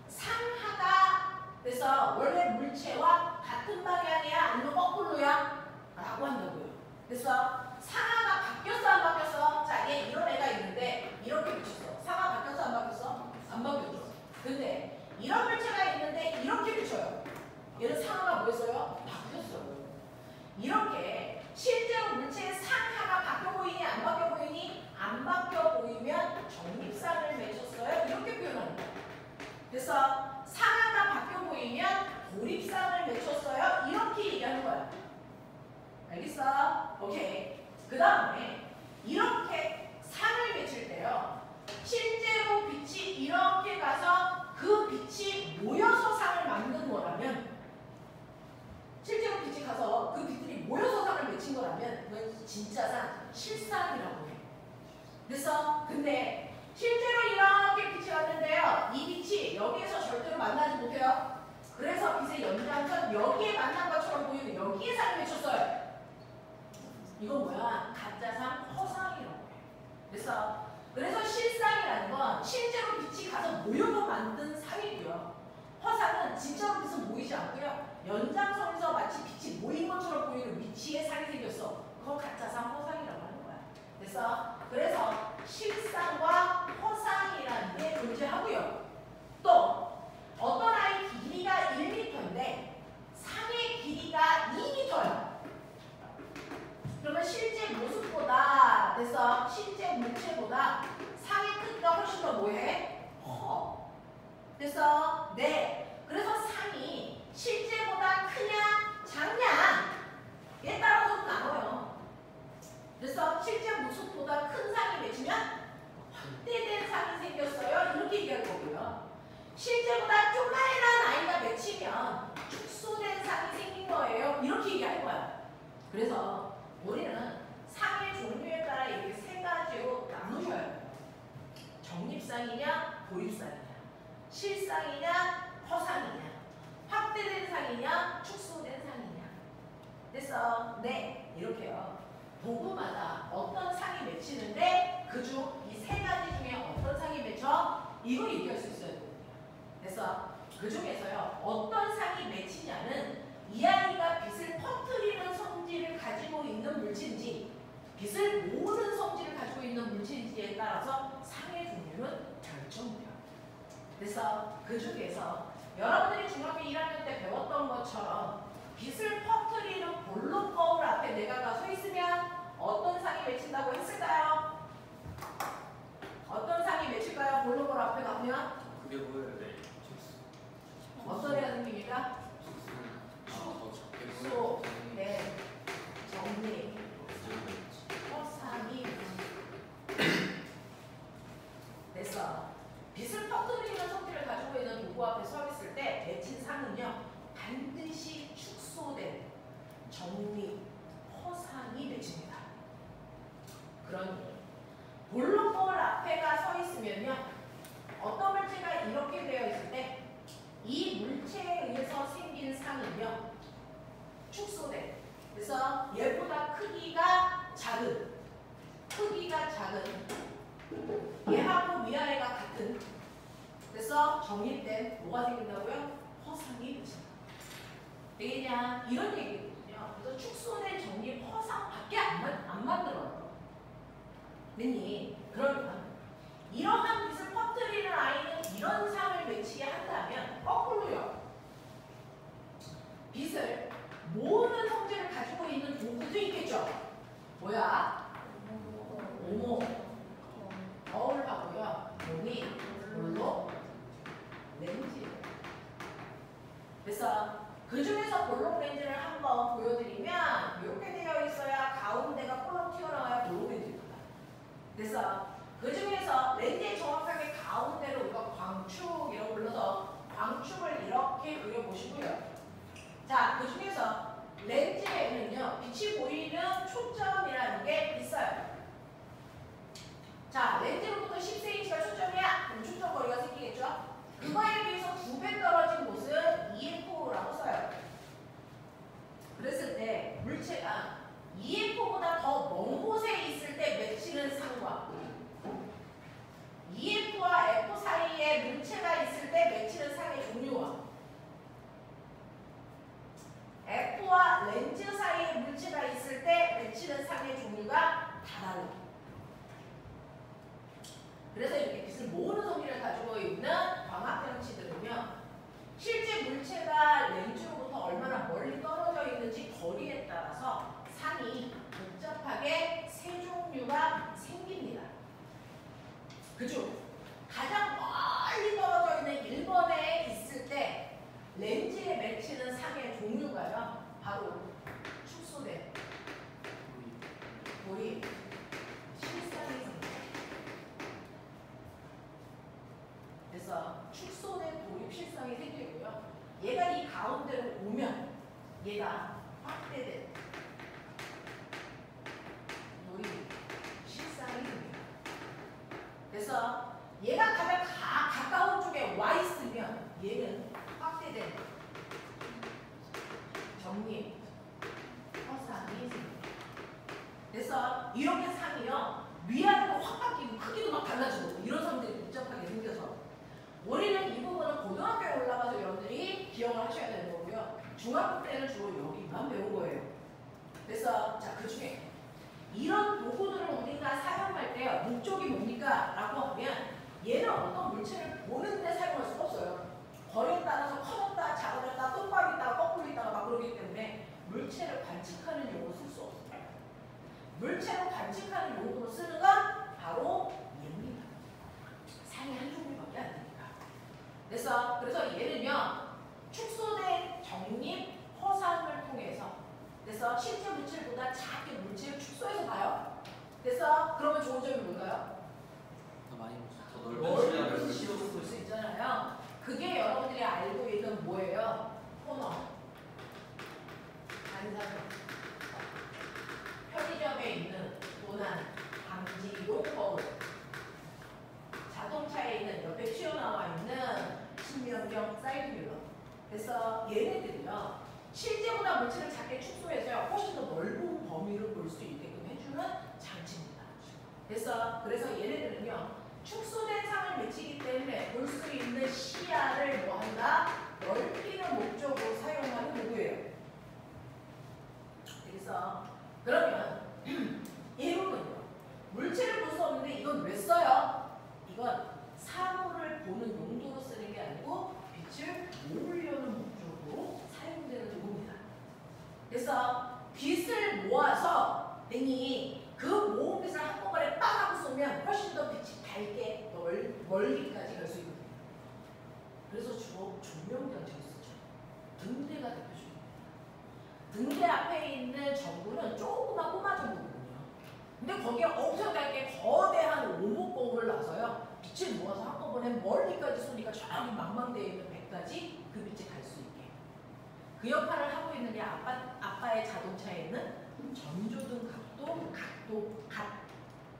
상하다. 그래서 원래 물체와 같은 방향이야? 아니면 거꾸로야? 라고 한다고요. 그래서 상하가 바뀌었어? 안 바뀌었어? 자, 얘 이런 애가 있는데 이렇게 비쳤어. 상하 바뀌었어? 안 바뀌었어? 안 바뀌었어. 근데 이런 물체가 있는데 이렇게 비쳐요. 얘는 상하가 뭐였어요? 바뀌었어요. 이렇게 실제로 물체의 상하가 바뀌어 보이니 안 바뀌어 보이니? 안 바뀌어 보이면 정립상을 맺혔어요. 이렇게 표현하는 거예요. 그래서 상하가 바뀌어 보이면 고립상을 맺혔어요. 이렇게 얘기하는 거야. 알겠어? 오케이. 그 다음에 이렇게 상을 맺힐 때요. 실제로 빛이 이렇게 가서 그 빛이 모여서 상을 만든 거라면 실제로 빛이 가서 그 빛들이 모여서 상을 맺힌 거라면 그건 진짜 상, 실상이라고 해. 그래서 근데 실제로 이렇게 빛이 왔는데요. 이 빛이 여기에서 절대로 만나지 못해요. 그래서 빛의 연장선 여기에 만난 것처럼 보이는 여기에 상을 맺혔어요. 이건 뭐야? 가짜상, 허상이라고 해. 그래서 실상이라는 건 실제로 빛이 가서 모여서 만든 상이고요. 허상은 진짜로 빛은 모이지 않고요. 연장선에서 마치 빛이 모인 것처럼 보이는 위치에 상이 생겼어. 그건 가짜상, 허상이라고 하는 거야. 그래서 실상과 허상이라는 게 존재하고요. 또 어떤 아이 길이가 1m인데 상의 길이가 2m야. 그러면 실제 모습보다 실제 물체보다 상의 크기가 훨씬 더 뭐해? 커. 네. 그래서 상이 실제보다 크냐 작냐에 따라서 나눠요. 그래서 실제 모습보다 큰 상이 맺히면 확대된 상이 생겼어요. 이렇게 얘기할 거고요. 실제보다 조그만한 아이가 맺히면 축소된 상이 생긴 거예요. 이렇게 얘기할 거야. 그래서 우리는 상의 종류에 따라 정립상이냐, 실상이냐, 허상이냐, 확대된 상이냐, 축소된 상이냐. 됐어? 네, 이렇게요. 도구마다 어떤 상이 맺히는데 그중 이 세 가지 중에 어떤 상이 맺혀? 이거 얘기할 수 있어야 되거든요. 그래서 그 중에서요, 어떤 상이 맺히냐는 이 아이가 빛을 퍼뜨리는 성질을 가지고 있는 물질인지 빛을 모으는 성질을 가지고 있는 물질인지에 따라서 상의 종류는 결정돼요. 그래서 그 중에서 여러분들이 중학교 1학년 때 배웠던 것처럼 빛을 퍼뜨리는 볼록 거울 앞에 내가 서 있으면 어떤 상이 맺힌다고 했을까요? 어떤 상이 맺힐까요? 볼록 거울 앞에 가면 그게 뭐예요? 네. 어떤 애가 생깁니까? 축소, 네, 정리, 허상이 됐어. 빛을 퍼뜨리는 성질을 가지고 있는 도구 앞에 서 있을 때 맺힌 상은요, 반드시 축소된 정리, 허상이 맺힙니다. 그러니 볼록 거울 앞에가 서 있으면요, 어떤 물체가 이렇게 되어 있을 때 이 물체에 의해서 생긴 상은요, 축소된. 그래서 얘보다 크기가 작은 얘하고 위아래가 같은. 그래서 정립된 뭐가 생긴다고요? 허상이 맺힌다. 되겠냐? 이런 얘기거든요. 그래서 축소된 정립 허상밖에 안 만들어요. 됐니? 그러면 이러한 빛을 퍼뜨리는 아이는 이런 상을 맺히게 한다면 거꾸로요. 빛을 모으는 성질을 가지고 있는 도구도 있겠죠. 뭐야? 오모, 거울하고요. 용이, 볼록, 렌즈. 그래서 그 중에서 볼록 렌즈를 한번 보여드리면 이렇게 되어 있어야 가운데가 볼록 튀어나와야 볼록 렌즈입니다. 그래서 그 중에서 렌즈의 정확하게 가운데로 우리가 광축이라고 불러서 광축을 이렇게 그려보시고요. 자, 그 중에서 렌즈에는요, 빛이 보이는 초점이라는 게 있어요. 자, 렌즈로부터 10cm가 초점이야. 그럼 초점 거리가 생기겠죠? 그거에 비해서 2배 떨어진 곳은 EF라고 써요. 그랬을 때 물체가 EF보다 더 먼 곳에 있을 때 맺히는 상과 EF와 F 사이에 물체가 있을 때 맺히는 상의 종류와 F와 렌즈 사이에 물체가 있을 때 맺히는 상의 종류가 다 달라요. 그래서 이렇게 빛을 모으는 성질을 가지고 있는 광학장치들은요, 실제 물체가 렌즈로부터 얼마나 멀리 떨어져 있는지 거리에 따라서 상이 복잡하게 세 종류가 생깁니다. 그중 가장 멀리 떨어져 있는 1번에 있을 때 렌즈에 맺히는 상의 종류가요, 바로 축소된 돌이 실상이 생깁니다. 그래서 축소된 돌입 실상이 생기고요. 얘가 이 가운데로 오면 얘가 확대된 돌입 실상이 생깁니다. 그래서 얘가 가장 가까운 쪽에 와 있으면 얘는 확대된 정립 허상이 생깁니다. 그래서 이렇게 상이요, 위아래가 확 바뀌고 크기도 막 달라지고 이런 상들이 복잡하게 생겨서 우리는 이 부분은 고등학교에 올라가서 여러분들이 기억을 하셔야 되는 거고요. 중학교 때는 주로 여기만 배운 거예요. 그래서 자, 그 중에 이런 도구들을 우리가 사용할 때 목적이 뭡니까? 라고 하면 얘는 어떤 물체를 보는데 사용할 수가 없어요. 거리에 따라서 커졌다, 작아졌다, 똑바로 있다가 거꾸로 있다가 막 그러기 때문에 물체를 관측하는 용어로 쓸 수 없습니다. 물체로 관측하는 용어로 쓰는 건 바로 얘입니다. 상이 한 종류밖에 안 됩니다. 그래서 얘는요, 축소된 정립 허상을 통해서, 그래서 실제 물질보다 작게 물질을 축소해서 봐요. 그래서 그러면 좋은 점이 뭘까요? 더 많이 더 넓은 넓은 시력을 볼 수 있잖아요. 그게 여러분들이 알고 있는 뭐예요? 토너, 반사선, 편의점에 있는 도난, 방지용 거울, 자동차에 있는 옆에 튀어나온 장치입니다. 됐어? 그래서 얘네들은요 축소된 상을 미치기 때문에 볼 수 있는 시야를 뭐 한다? 넓히는 목적으로 사용하는 도구예요. 그래서 그러면 이 부분은요 물체를 볼 수 없는데 이건 왜 써요? 이건 사물을 보는 용도로 쓰는 게 아니고 빛을 모으려는 목적으로 사용되는 도구입니다. 그래서 빛을 모아서 땡이 그 모은 빛을 한꺼번에 빵 하고 쏘면 훨씬 더 빛이 밝게 멀리까지 갈 수 있거든요. 그래서 주로 조명장치를 쓰죠. 등대가 대표적입니다. 등대 앞에 있는 전구는 조그만 꼬마 전구거든요. 근데 거기에 엄청나게 거대한 오목공을 놔서요 빛을 모아서 한꺼번에 멀리까지 쏘니까 저기 망망대해 있는 백까지 그 빛이 갈 수 있게 그 역할을 하고 있는 게 아빠의 자동차에 있는 전조등 각.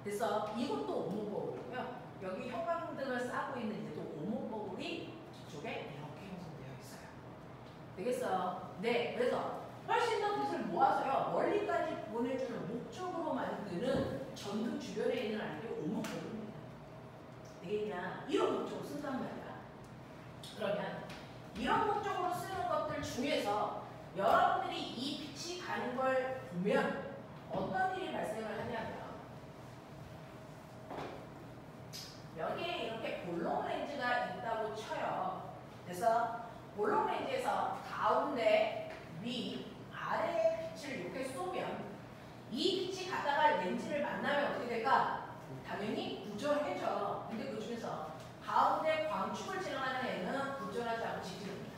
그래서 이것도 오목버블이고요. 여기 형광등을 싸고 있는 얘도 오목버블이 뒤쪽에 이렇게 형성되어 있어요. 되겠어요? 네, 그래서 훨씬 더 빛을 모아서요 멀리까지 보내주는 목적으로 만드는 전등 주변에 있는 아이들이 오목버블입니다. 되겠냐? 이런 목적으로 쓴단 말이야. 그러면 이런 목적으로 쓰는 것들 중에서 여러분들이 이 빛이 가는 걸 보면 어떤 일이 발생을 하냐면 여기에 이렇게 볼록 렌즈가 있다고 쳐요. 그래서 볼록 렌즈에서 가운데, 위, 아래의 빛을 이렇게 쏘면 이 빛이 가다가 렌즈를 만나면 어떻게 될까? 당연히 부절해져. 근데 그 중에서 가운데 광축을 지나가는 애는 부절하지 않고 직진합니다.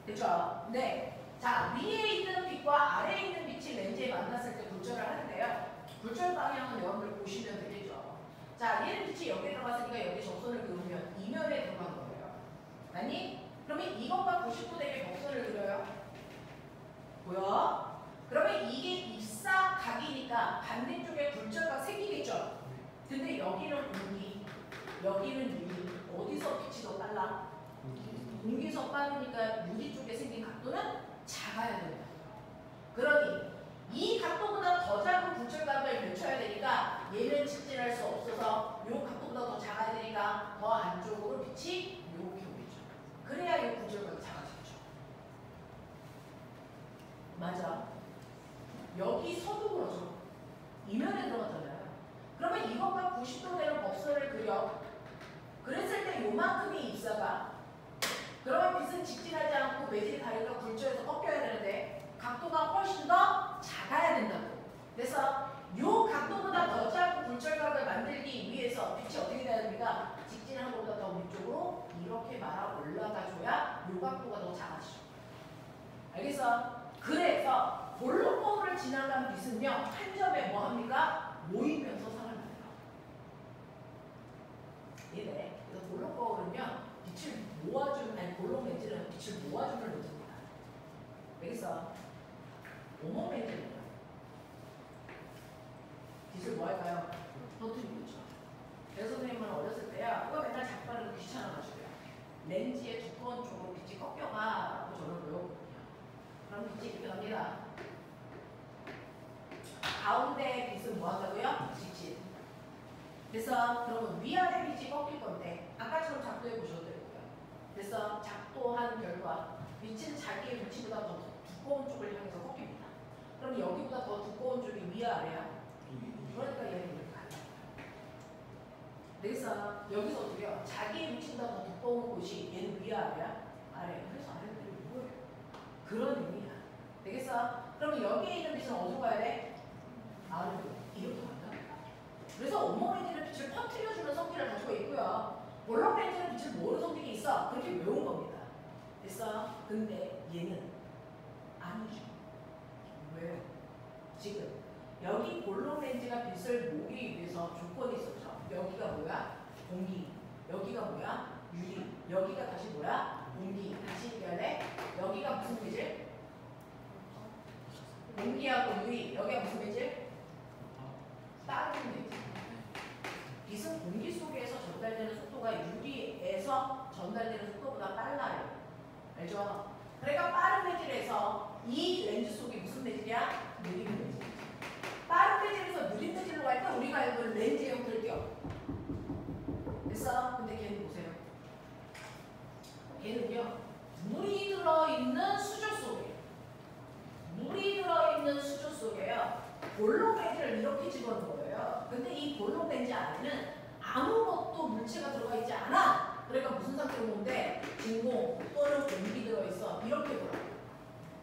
그렇죠? 네. 자, 위에 있는 빛과 아래에 있는 빛이 렌즈에 만났을 때 굴절을 하는데요. 굴절 방향은 여러분들 보시면 되겠죠. 자, 얘는 빛이 여기에 들어갔으니까 여기 적선을 그으면 이면에 들어간 거예요. 아니? 그러면 이것과 90도 되게 곡선을 그려요. 보여? 그러면 이게 입사각이니까 반대쪽에 굴절각 생기겠죠? 근데 여기는 공기, 여기는 유리. 어디서 빛이 더 빨라? 공기에서 빠르니까 유리 쪽에 생긴 각도는 작아야 된다. 그러니 이 각도보다 더 작은 굴절각을 맺혀야 되니까 얘는 직진할 수 없어서 이 각도보다 더 작아야 되니까 더 안쪽으로 빛이 이렇게 오겠죠. 그래야 이 굴절각이 작아지죠. 맞아. 여기서도 그러죠. 이면에 들어갔잖아요. 그러면 이것과 90도 되는 곡선을 그려. 그랬을 때 요만큼이 입사가. 그러면 빛은 직진하지 않고 매질이 다리가 굴절해서 꺾여야 되는데 각도가 훨씬 더 작아야 된다고. 그래서 요 각도보다 더 작은 굴절각을 만들기 위해서 빛이 어떻게 돼야 됩니까? 직진한 것보다 더 위쪽으로 이렇게 말아 올라가줘야 요 각도가 더 작아지죠. 알겠어? 그래서 볼록거울을 지나간 빛은요 한 점에 뭐 합니까? 모이면서 상을 만들어. 이래. 그래서 볼록거울은요 빛을 모아주는, 아니 볼록 렌즈는 빛을 모아주는 렌즈입니다. 여기서 오목 렌즈는요 빛을 뭐 할까요? 터뜨리고 있죠. 그래서 선생님은 어렸을 때야 그거 맨날 자꾸 바르고 귀찮아가지고요 렌즈의 두꺼운 쪽으로 빛이 꺾여가 라고 저를 배웠거든요. 그럼 빛이 이렇게 갑니다. 가운데 빛은 뭐 한다고요? 직진. 그래서 그러면 위아래 빛이 꺾일 건데 아까처럼 작도해 보셔도 되고요. 그래서 작도한 결과 빛은 자기의 위치보다 더 두꺼운 쪽을 향해서 꺾입니다. 그럼 여기보다 더 두꺼운 쪽이 위아래야. 그러니까 얘는 이렇게 가요. 그래서 여기서 어떻게 해요? 자기의 위치보다 더 두꺼운 곳이 얘는 위아래야? 아래. 그래서 아래들이 뭐예요? 그런 의미야. 되겠어? 그러면 여기에 있는 빛은 어디로 가야 돼? 아래로. 이렇게 간다. 그래서 오목 렌즈는 빛을 퍼뜨려주는 성질을 가지고 있고요. 볼록 렌즈는 빛을 모으는 성질이 있어. 그렇게 외운 겁니다. 됐어? 근데 얘는 아니죠. 왜? 지금 여기 볼록 렌즈가 빛을 모으기 위해서 조건이 있었죠. 여기가 뭐야? 공기. 여기가 뭐야? 유리. 여기가 다시 뭐야? 공기. 다시 얘기할래? 여기가 무슨 빛을? 공기하고 유리. 여기가 무슨 빛을? 빠른 빛. 빛은 공기 속에서 전달되는 속도가 유리에서 전달되는 속도보다 빨라요. 알죠? 그러니까 빠른 매질에서 이 렌즈 속이 무슨 매질이야? 느린 매질. 빠른 매질에서 느린 얘는요. 물이 들어있는 수조 속에 볼록렌즈를 이렇게 집어넣은 거예요. 근데 이 볼록렌즈 안에는 아무것도 물체가 들어가 있지 않아. 그러니까 무슨 상태로 보는데 진공 또는 공기 들어있어. 이렇게 보라.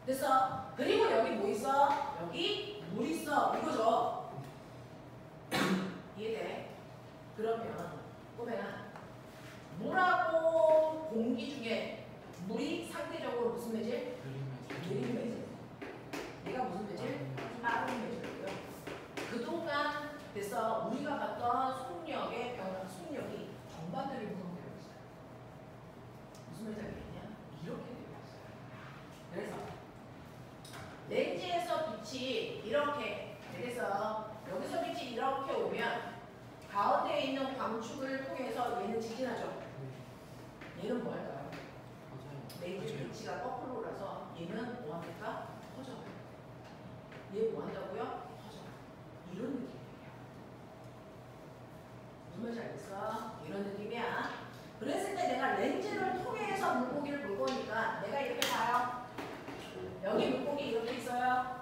됐어? 그리고 여기 뭐 있어? 여기 물 있어. 이거죠. 이해돼? 그러면 보면 물하고 공기 중에 물이 상대적으로 무슨 매질? 느린 매질. 얘가 무슨 매질? 빠른 매질이고요. 그동안 됐어. 우리가 봤던 속력의 변화, 속력이 정반대로 구성되어 있어요. 무슨 매질이겠냐? 이렇게 되어 있어요. 그래서 렌즈에서 빛이 이렇게 그래서 여기서 빛이 이렇게 오면 가운데에 있는 광축을 통해서 얘는 직진하죠. 얘는 뭐 할까요? 렌즈 빛이가 거꾸로 오라서 얘는 뭐 합니까? 퍼져요. 얘 뭐 한다고요? 퍼져요. 이런 느낌이에요. 무슨 말인지 알겠어? 이런 느낌이야. 그랬을 때 내가 렌즈를 통해서 물고기를 볼 거니까 내가 이렇게 봐요. 여기 물고기 이렇게 있어요.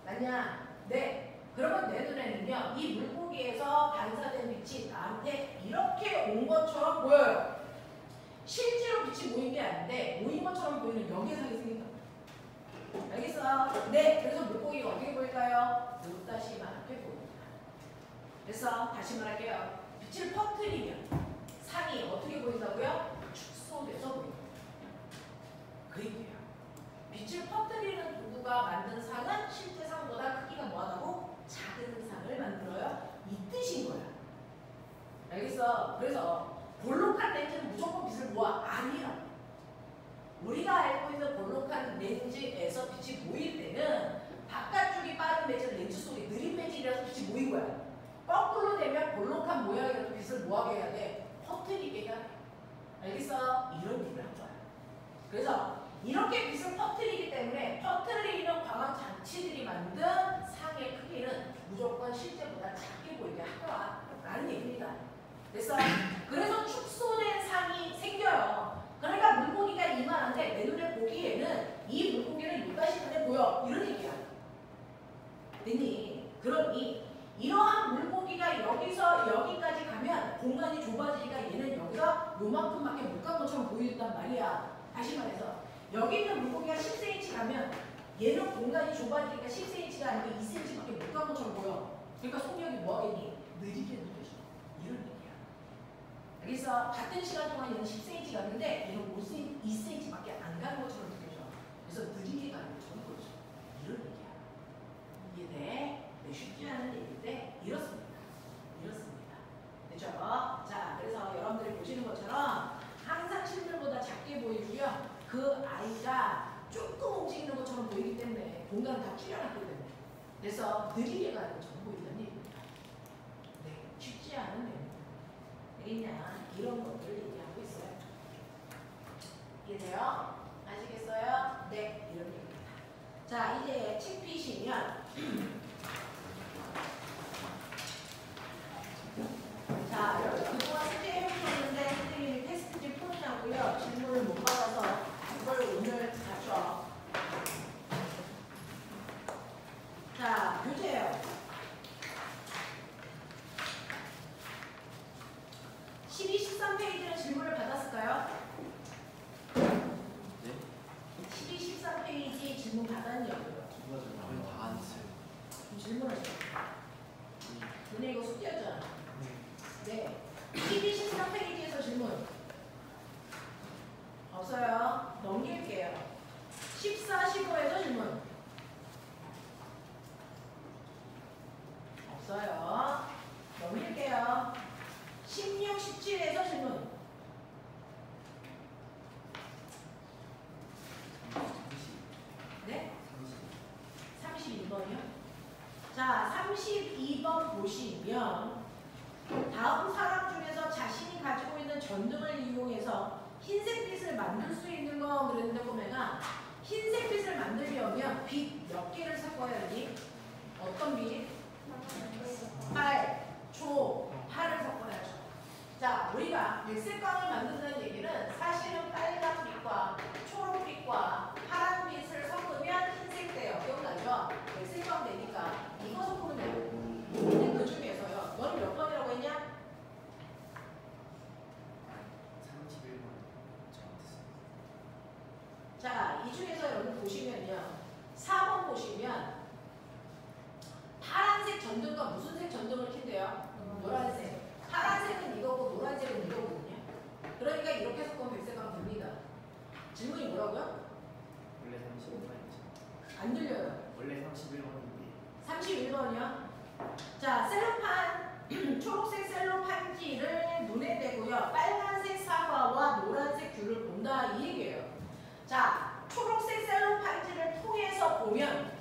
맞냐? 네. 그러면 내 눈에는요, 이 물고기에서 반사된 빛이 나한테 이렇게 온 것처럼 보여요. 실제로 빛이 모인 게 아닌데, 모인 것처럼 보이는 여기상이 생긴다. 알겠어? 네. 그래서 물고기가 어떻게 보일까요? 요다시만하게 보입니다. 그래서 다시 말할게요. 빛을 퍼뜨리면 상이 어떻게 보인다고요? 축소돼서 보인다. 그 얘기예요. 빛을 퍼뜨리는 도구가 만든 상은 실제 상보다 크기가 뭐하다고? 작은 상을 만들어요. 이 뜻인 거야. 알겠어? 그래서 볼록한 렌즈는 무조건 빛을 모아? 아니야. 우리가 알고 있는 볼록한 렌즈에서 빛이 모일 때는 바깥쪽이 빠른 매질, 렌즈 속에 느린 매질이라서 빛이 모인 거야. 거꾸로 되면 볼록한 모양이라도 빛을 뭐하게 해야 돼? 퍼뜨리게 해야 돼. 알겠어? 이런 얘기를 한 거야. 그래서 이렇게 빛을 퍼뜨리기 때문에 퍼뜨리는 광학 장치들이 만든 상의 크기는 무조건 실제보다 작게 보이게 하더라라는 얘기입니다. 됐어? 그래서 축소된 상이 생겨요. 그러니까 물고기가 이만한데 내 눈에 보기에는 이 물고기는 요다시만해 보여. 이런 얘기야. 됐니? 그러니 이러한 물고기가 여기서 여기까지 가면 공간이 좁아지니까 얘는 여기서 요만큼밖에 못 간 것처럼 보인단 말이야. 다시 말해서 여기 있는 물고기가 10cm 가면 얘는 공간이 좁아지니까 10cm가 아니고 2cm밖에 못 간 것처럼 보여. 그러니까 속력이 뭐하겠니? 느리게 느껴져. 이런 얘기야. 그래서 같은 시간 동안 얘는 10cm 갔는데 얘는 2cm밖에 안 가는 것처럼 느껴져. 그래서 느리게 가는 것처럼 보여져. 이런 얘기야. 이해돼? 네, 쉽지 않은 얘기인데 이렇습니다. 이렇습니다. 됐죠? 자, 그래서 여러분들이 보시는 것처럼 항상 실물보다 작게 보이고요. 그 아이가 조금 움직이는 것처럼 보이기 때문에 공간을 다 줄여놨기 때문에 그래서 느리게 가는 것처럼 보인다는 얘기입니다. 네, 쉽지 않은 내용입니다. 알겠냐? 이런 것들을 얘기하고 있어요. 이해돼요? 아시겠어요? 네, 이런 얘기입니다. 자, 이제 책 피시면 자, 여러분 그동안 숙제 해보셨는데 선생님이 테스트지 푸느냐고요. 질문을 못 받아서 이걸 오늘 가죠. 자, 교재예요. 12, 13페이지는 질문을 받았을까요? 네? 12, 13페이지 질문 받았냐고요. 저희 다안 했어요. 질문하죠. 너네 이거 숙제였잖아. 네. 12, 13페이지에서 질문 없어요. 넘길게요. 14, 15에서 질문 없어요. 넘길게요. 16, 17에서 질문 네? 32번이요? 자, 32번 보시면 다음 사람 중에서 자신이 가지고 있는 전등을 이용해서 흰색빛을 만들 수 있는 거 그랬는데 보면은 흰색빛을 만들려면 빛 몇 개를 섞어야 되니? 어떤 빛? 빨, 초, 파를 섞어야죠. 자, 우리가 백색광을 만든다는 얘기는 사실 초록색 셀로판지를 눈에 대고요. 빨간색 사과와 노란색 귤을 본다 이 얘기예요. 자, 초록색 셀로판지를 통해서 보면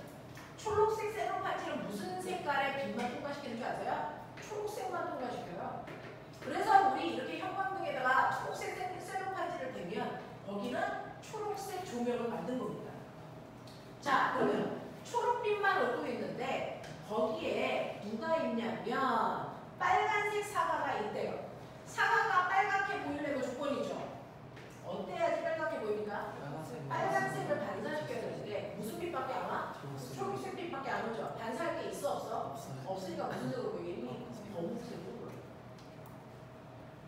초록색 셀로판지는 무슨 색깔의 빛만 통과시키는 줄 아세요? 초록색만 통과시켜요. 그래서 우리 이렇게 형광등에다가 초록색 셀로판지를 대면 거기는 초록색 조명을 만든 겁니다. 자, 그러면 초록빛만 얻고 있는데 거기에 누가 있냐면 빨간색 사과가 있대요. 사과가 빨갛게 보이려면 조건이죠. 어때야지 빨갛게 보입니까? 빨간색을 반사시켜야 되는데 무슨 빛밖에 안 와? 초록색 빛밖에 안 오죠. 반사할 게 있어 없어? 없어요. 없으니까 무슨 색으로 보이니? 검은색으로 보여.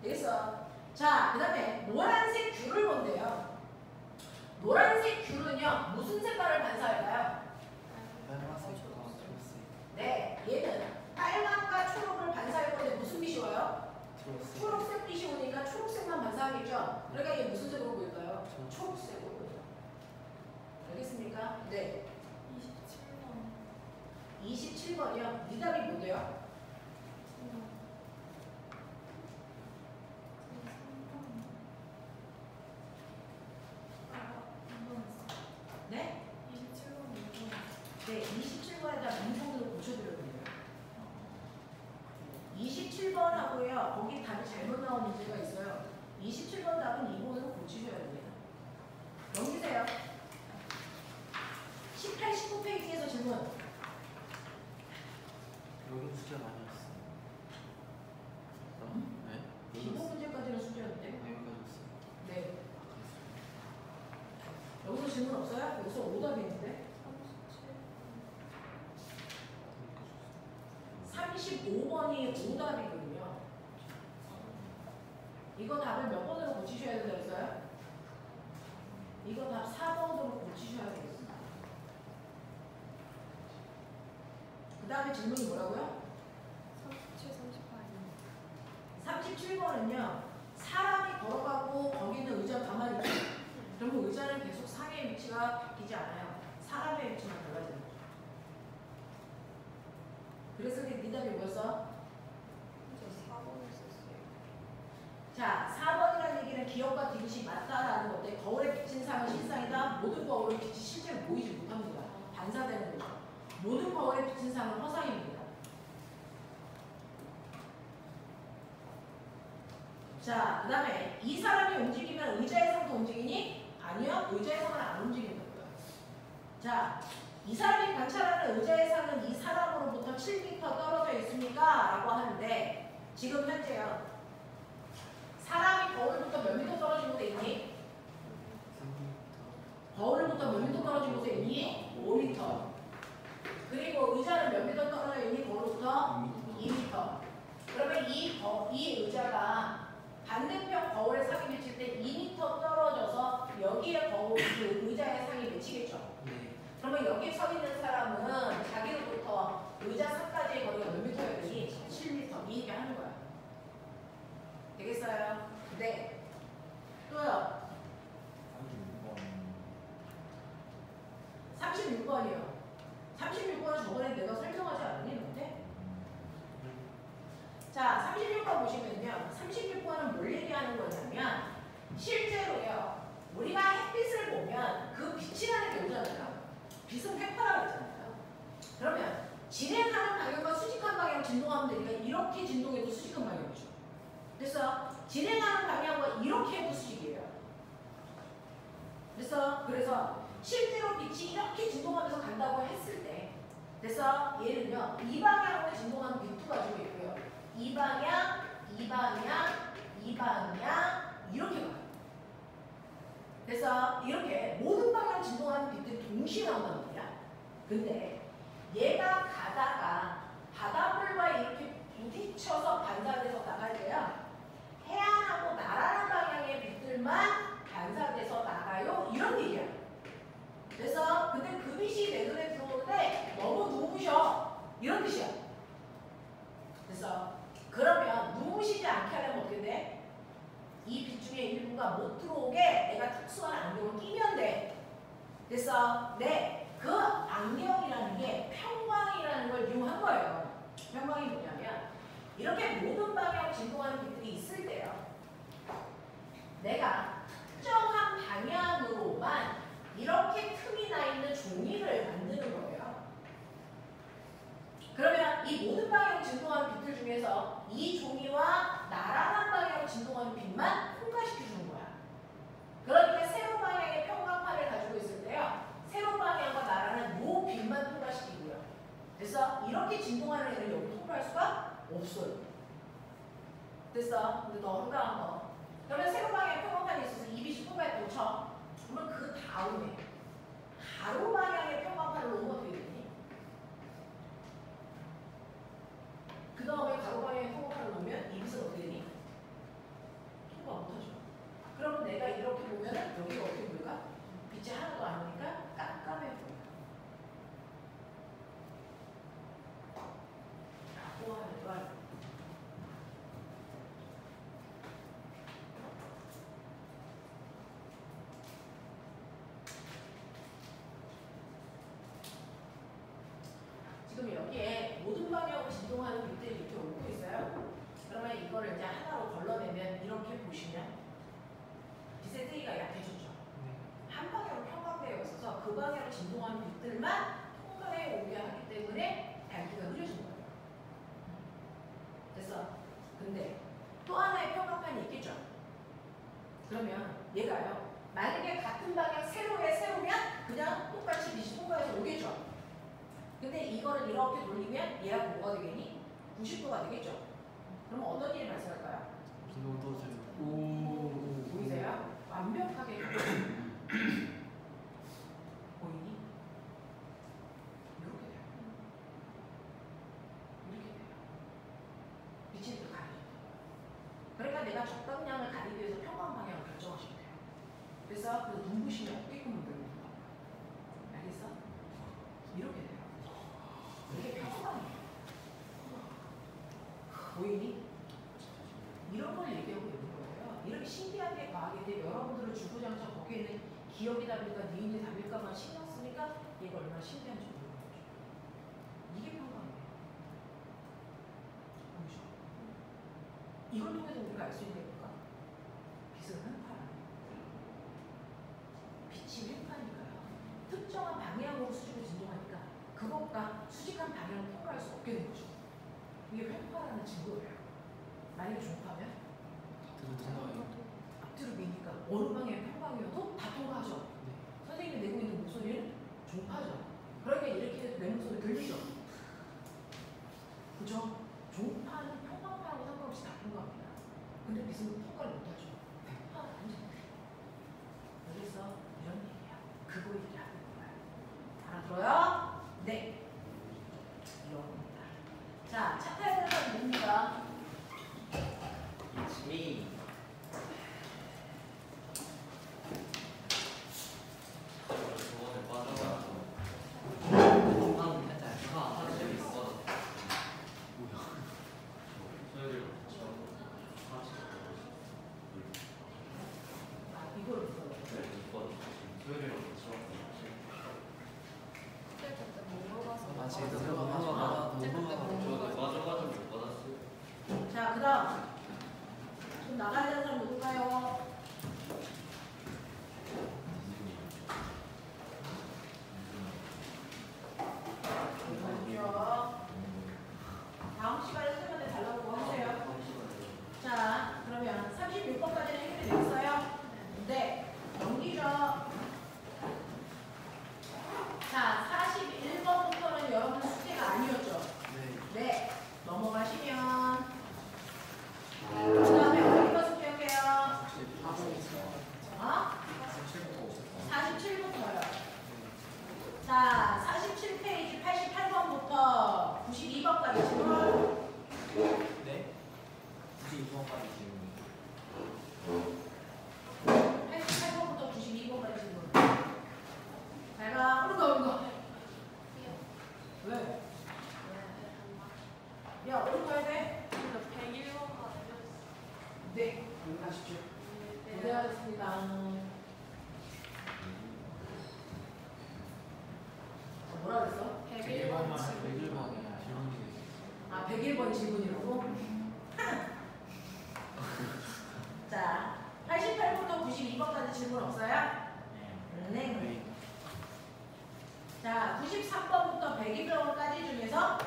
됐어. 자, 그 다음에 노란색 귤을 본대요. 노란색 귤은요 무슨 색깔을 반사할까요? 빨간색과 초록색. 네, 얘는 빨간과 초록을 반사할 건데 무슨 빛이 와요? 초록색. 초록색 빛이 오니까 초록색만 반사하겠죠? 그러니까 이게 무슨 색으로 보일까요? 초록색으로 보여요. 알겠습니까? 네. 27번이요. 네 답이 뭔데요? 네? 27번에다 문종으로 고쳐드렸거든요. 27번하고요. 거기 답이 잘못 나온 문제가 있어요. 27번 답은 2번으로 고치셔야 됩니다. 넘기세요. 18, 19페이지에서 질문. 여기 숫자가 많이 왔어. 네? 기본 문제까지는 숙제였는데. 여기까지 왔어. 네. 여기서 질문 없어요? 여기서 오답이 있는데. 35번이 오답이거든요. 이거 답을 몇 번으로 고치셔야 되겠어요? 이거 답 4번으로 고치셔야 되겠습니다. 그 다음에 질문이 뭐라고요? 37번은요. 사람이 걸어가고 거기 있는 의자 가만히 있죠. 그러면 의자는 계속 상의 위치가 바뀌지 않아요. 사람의 위치만 달라지는 거죠. 그래서 네 답이 뭐였어? 자, 4번이라는 얘기는 기억과 디귿이 맞다라는 건데 거울에 비친 상은 실상이다. 모든 거울에 빛이 실제로 보이지 못합니다. 반사되는 거죠. 모든 거울에 비친 상은 허상입니다. 자, 그 다음에 이 사람이 움직이면 의자의 상도 움직이니? 아니요. 의자의 상은 안 움직인다고요. 자, 이 사람이 관찰하는 의자의 상은 이 사람으로부터 7m 떨어져 있습니까? 라고 하는데 지금 현재요. 사람이 거울부터 몇 미터 떨어진 곳에 있니? 거울부터 몇 미터 떨어진 곳에 있니? 5m. 그리고 의자는 몇 미터 떨어져 있니? 거울부터 2m. 그러면 이 의자가 반대편 거울에 상이 비칠 때 2m 떨어져서 여기에 그 의자의 상이 비치겠죠. 네. 그러면 여기 서 있는 사람은 자기로부터 의자 상까지의 거리가 몇 미터여야 되니? 7m. 이 얘기 하는 거야. 되겠어요? 네. 또요. 36번이요. 36번은 저번에 내가 설명하지 않았니? 너한테? 자, 36번 보시면요. 36번은 뭘 얘기하는 거냐면 실제로요. 우리가 햇빛을 보면 그 빛이라는 게 오잖아요. 빛은 휘파라고 했잖아요. 그러면 진행하는 방향과 수직한 방향 진동하면 되니까 이렇게 진동해도 수직한 방향이죠. 그래서 진행하는 방향과 이렇게 해도 수직이에요. 그래서 실제로 빛이 이렇게 진동하면서 간다고 했을 때 그래서 얘는요. 이 방향으로 진동하는 빛도 가지고 있고요. 이 방향, 이 방향, 이 방향 이렇게 가요. 그래서 이렇게 모든 방향 진동하는 빛들이 동시에 나온단 말이야. 근데 얘가 가다가 바닷물과 이렇게 부딪혀서 반사돼서 나갈 때야 해안하고 날아가는 방향의 빛들만 반사돼서 나가요. 이런 얘기야. 그래서 근데 그 빛이 내 눈에 들어오는데 너무 눈부셔. 이런 뜻이야. 그래서 그러면 눈부시지 않게 하려면 어떻게 돼? 이 빛 중에 일부가 못 들어오게 내가 특수한 안경을 끼면 돼. 그래서 그 안경이라는 게 평광이라는 걸 이용한 거예요. 평광이 뭐냐면 이렇게 모든 방향으로 진동하는 빛들이 있을 때요. 내가 특정한 방향으로만 이렇게 틈이 나 있는 종이를 만드는 거예요. 그러면 이 모든 방향으로 진동하는 빛들 중에서 이 종이와 나란한 방향으로 진동하는 빛만 통과시켜주는 거야. 그러니까 세로 방향의 평광판을 가지고 있을 때요. 세로 방향과 나란한 요 빛만 통과시키고요. 그래서 이렇게 진동하는 애는 여기 통과할 수가 없어요. 됐어? 근데 더 황당한 거. 그러면 세로 방향의 평광판이 있어서 이 빛이 통과했다고 쳐. 그러면 그 다음에 가로 방향의 평광판을 놓으면 어떻게 되니? 그 다음에 가로 방향의 평광판을 놓으면 이 빛은 어떻게 되니? 통과 못하죠. 그럼 내가 이렇게 보면은 여기가 어떻게 보일까? 빛이 하나도 안 오니까 깜깜해 보여. 라고 하는 걸 지금 여기에 모든 방향으로 진동하는 빛들이 이렇게 오고 있어요. 그러면 이거를 이제 하나로 걸러내면 이렇게 보시면 빛의 뜨기가 약해졌죠. 한 방향으로 평광되어 있어서 그 방향으로 진동하는 빛들만 통과해 오게 하기 때문에 밝기가 느려진 거예요. 됐어? 근데 또 하나의 평광판이 있겠죠. 그러면 얘가요. 만약에 같은 방향 세로에 세로면 그냥 똑같이 빛이 통과해서 오겠죠. 근데 이거를 이렇게 돌리면 얘가 뭐가 되겠니? 90도가 되겠죠. 그럼 어떤 일이 발생할까요? 비노도 들고. 보이세요? 완벽하게 보이니? 이렇게 돼요. 이렇게 돼요. 빛이 이렇게 가려져. 그러니까 내가 적당량을 가리기 위해서 평광 방향을 결정하시면 돼요. 그래서 그 눈부심이 없게끔 만들는 거예요. 알겠어? 이렇게 돼요. 이게 평광이에요. 보이니? 이런 걸 얘기하고 있는 거예요. 이렇게 신기한 게 과학인데 여러분들은 주구장창 거기에 있는 기억이 답일까 니은이 답일까만 신경 쓰니까 얘가 얼마나 신기한지 모르는 거죠. 이게 평광이에요. 보이죠? 이걸 통해서 우리가 알 수 있는 게 뭘까? 빛은 횡파라는 빛이 횡파니까요. 특정한 방향으로 수직으로 진동하니까 그것과 수직한 방향을 통과할 수 없게 된 거죠. 이게 횡파라는 증거예요. 만약에 종파면 앞뒤로 미니까 어느 방향의 평광이어도 다 통과하죠. 네. 선생님이 내고 있는 목소리는 종파죠. 그러니까 이렇게 해도 내 목소리 들리죠. 그죠? 종파는 평광파하고 상관없이 다 통과합니다. 근데 빛은 통과를 못하죠. 횡파는 아니죠. 그래서 이런 얘기야. 그거 얘기하는 거야. 알아들어요? 네. 이런 겁니다. 자, 착화해야 되는 건 뭡니까? 이치미 저번에 빠져가지고 한 살짝 가. 사실 있어. 뭐야? 소율이랑 같이 아, 이거를 불러요. 소율이랑 같이 아 지금 너무 저도 빠져가지고 못 받았어요. 자, 그 다음. 좀 나가야 되는 사람 누굴까요? 잠시만요. 다음 시간에 선생님한테 달라고 하세요. 자, 그러면 36번까지는 해결이 됐어요? 네. 넘기죠. 자, 41번부터는 여러분 숙제가 아니었죠? 네. 네. 넘어가시면 그 다음에 어디가 숙제할게요? 어? 47부터요. 자, 47페이지 88번부터 92번까지 질문. 네? 굳이 이동까지 지금 88번부터 92번까지 질문. 잘 가. 오른가. 왜? 야, 어디 가야 돼? 네. 여기 가십시오. 고생하셨습니다. 뭐라 그랬어? 101번만 101번에 질문이 아, 100 101번 질문이라고? 자, 88부터 92번까지 질문 없어요? 네. 네. 자, 93번부터 101번까지 중에서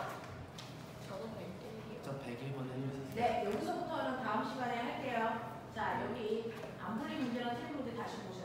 저도 100개예요. 저 101번 해주세요. 네, 여기서부터는 다음 시간에 할게요. 자, 여기 안 풀린 문제랑 틀린 문제 다시 보세요.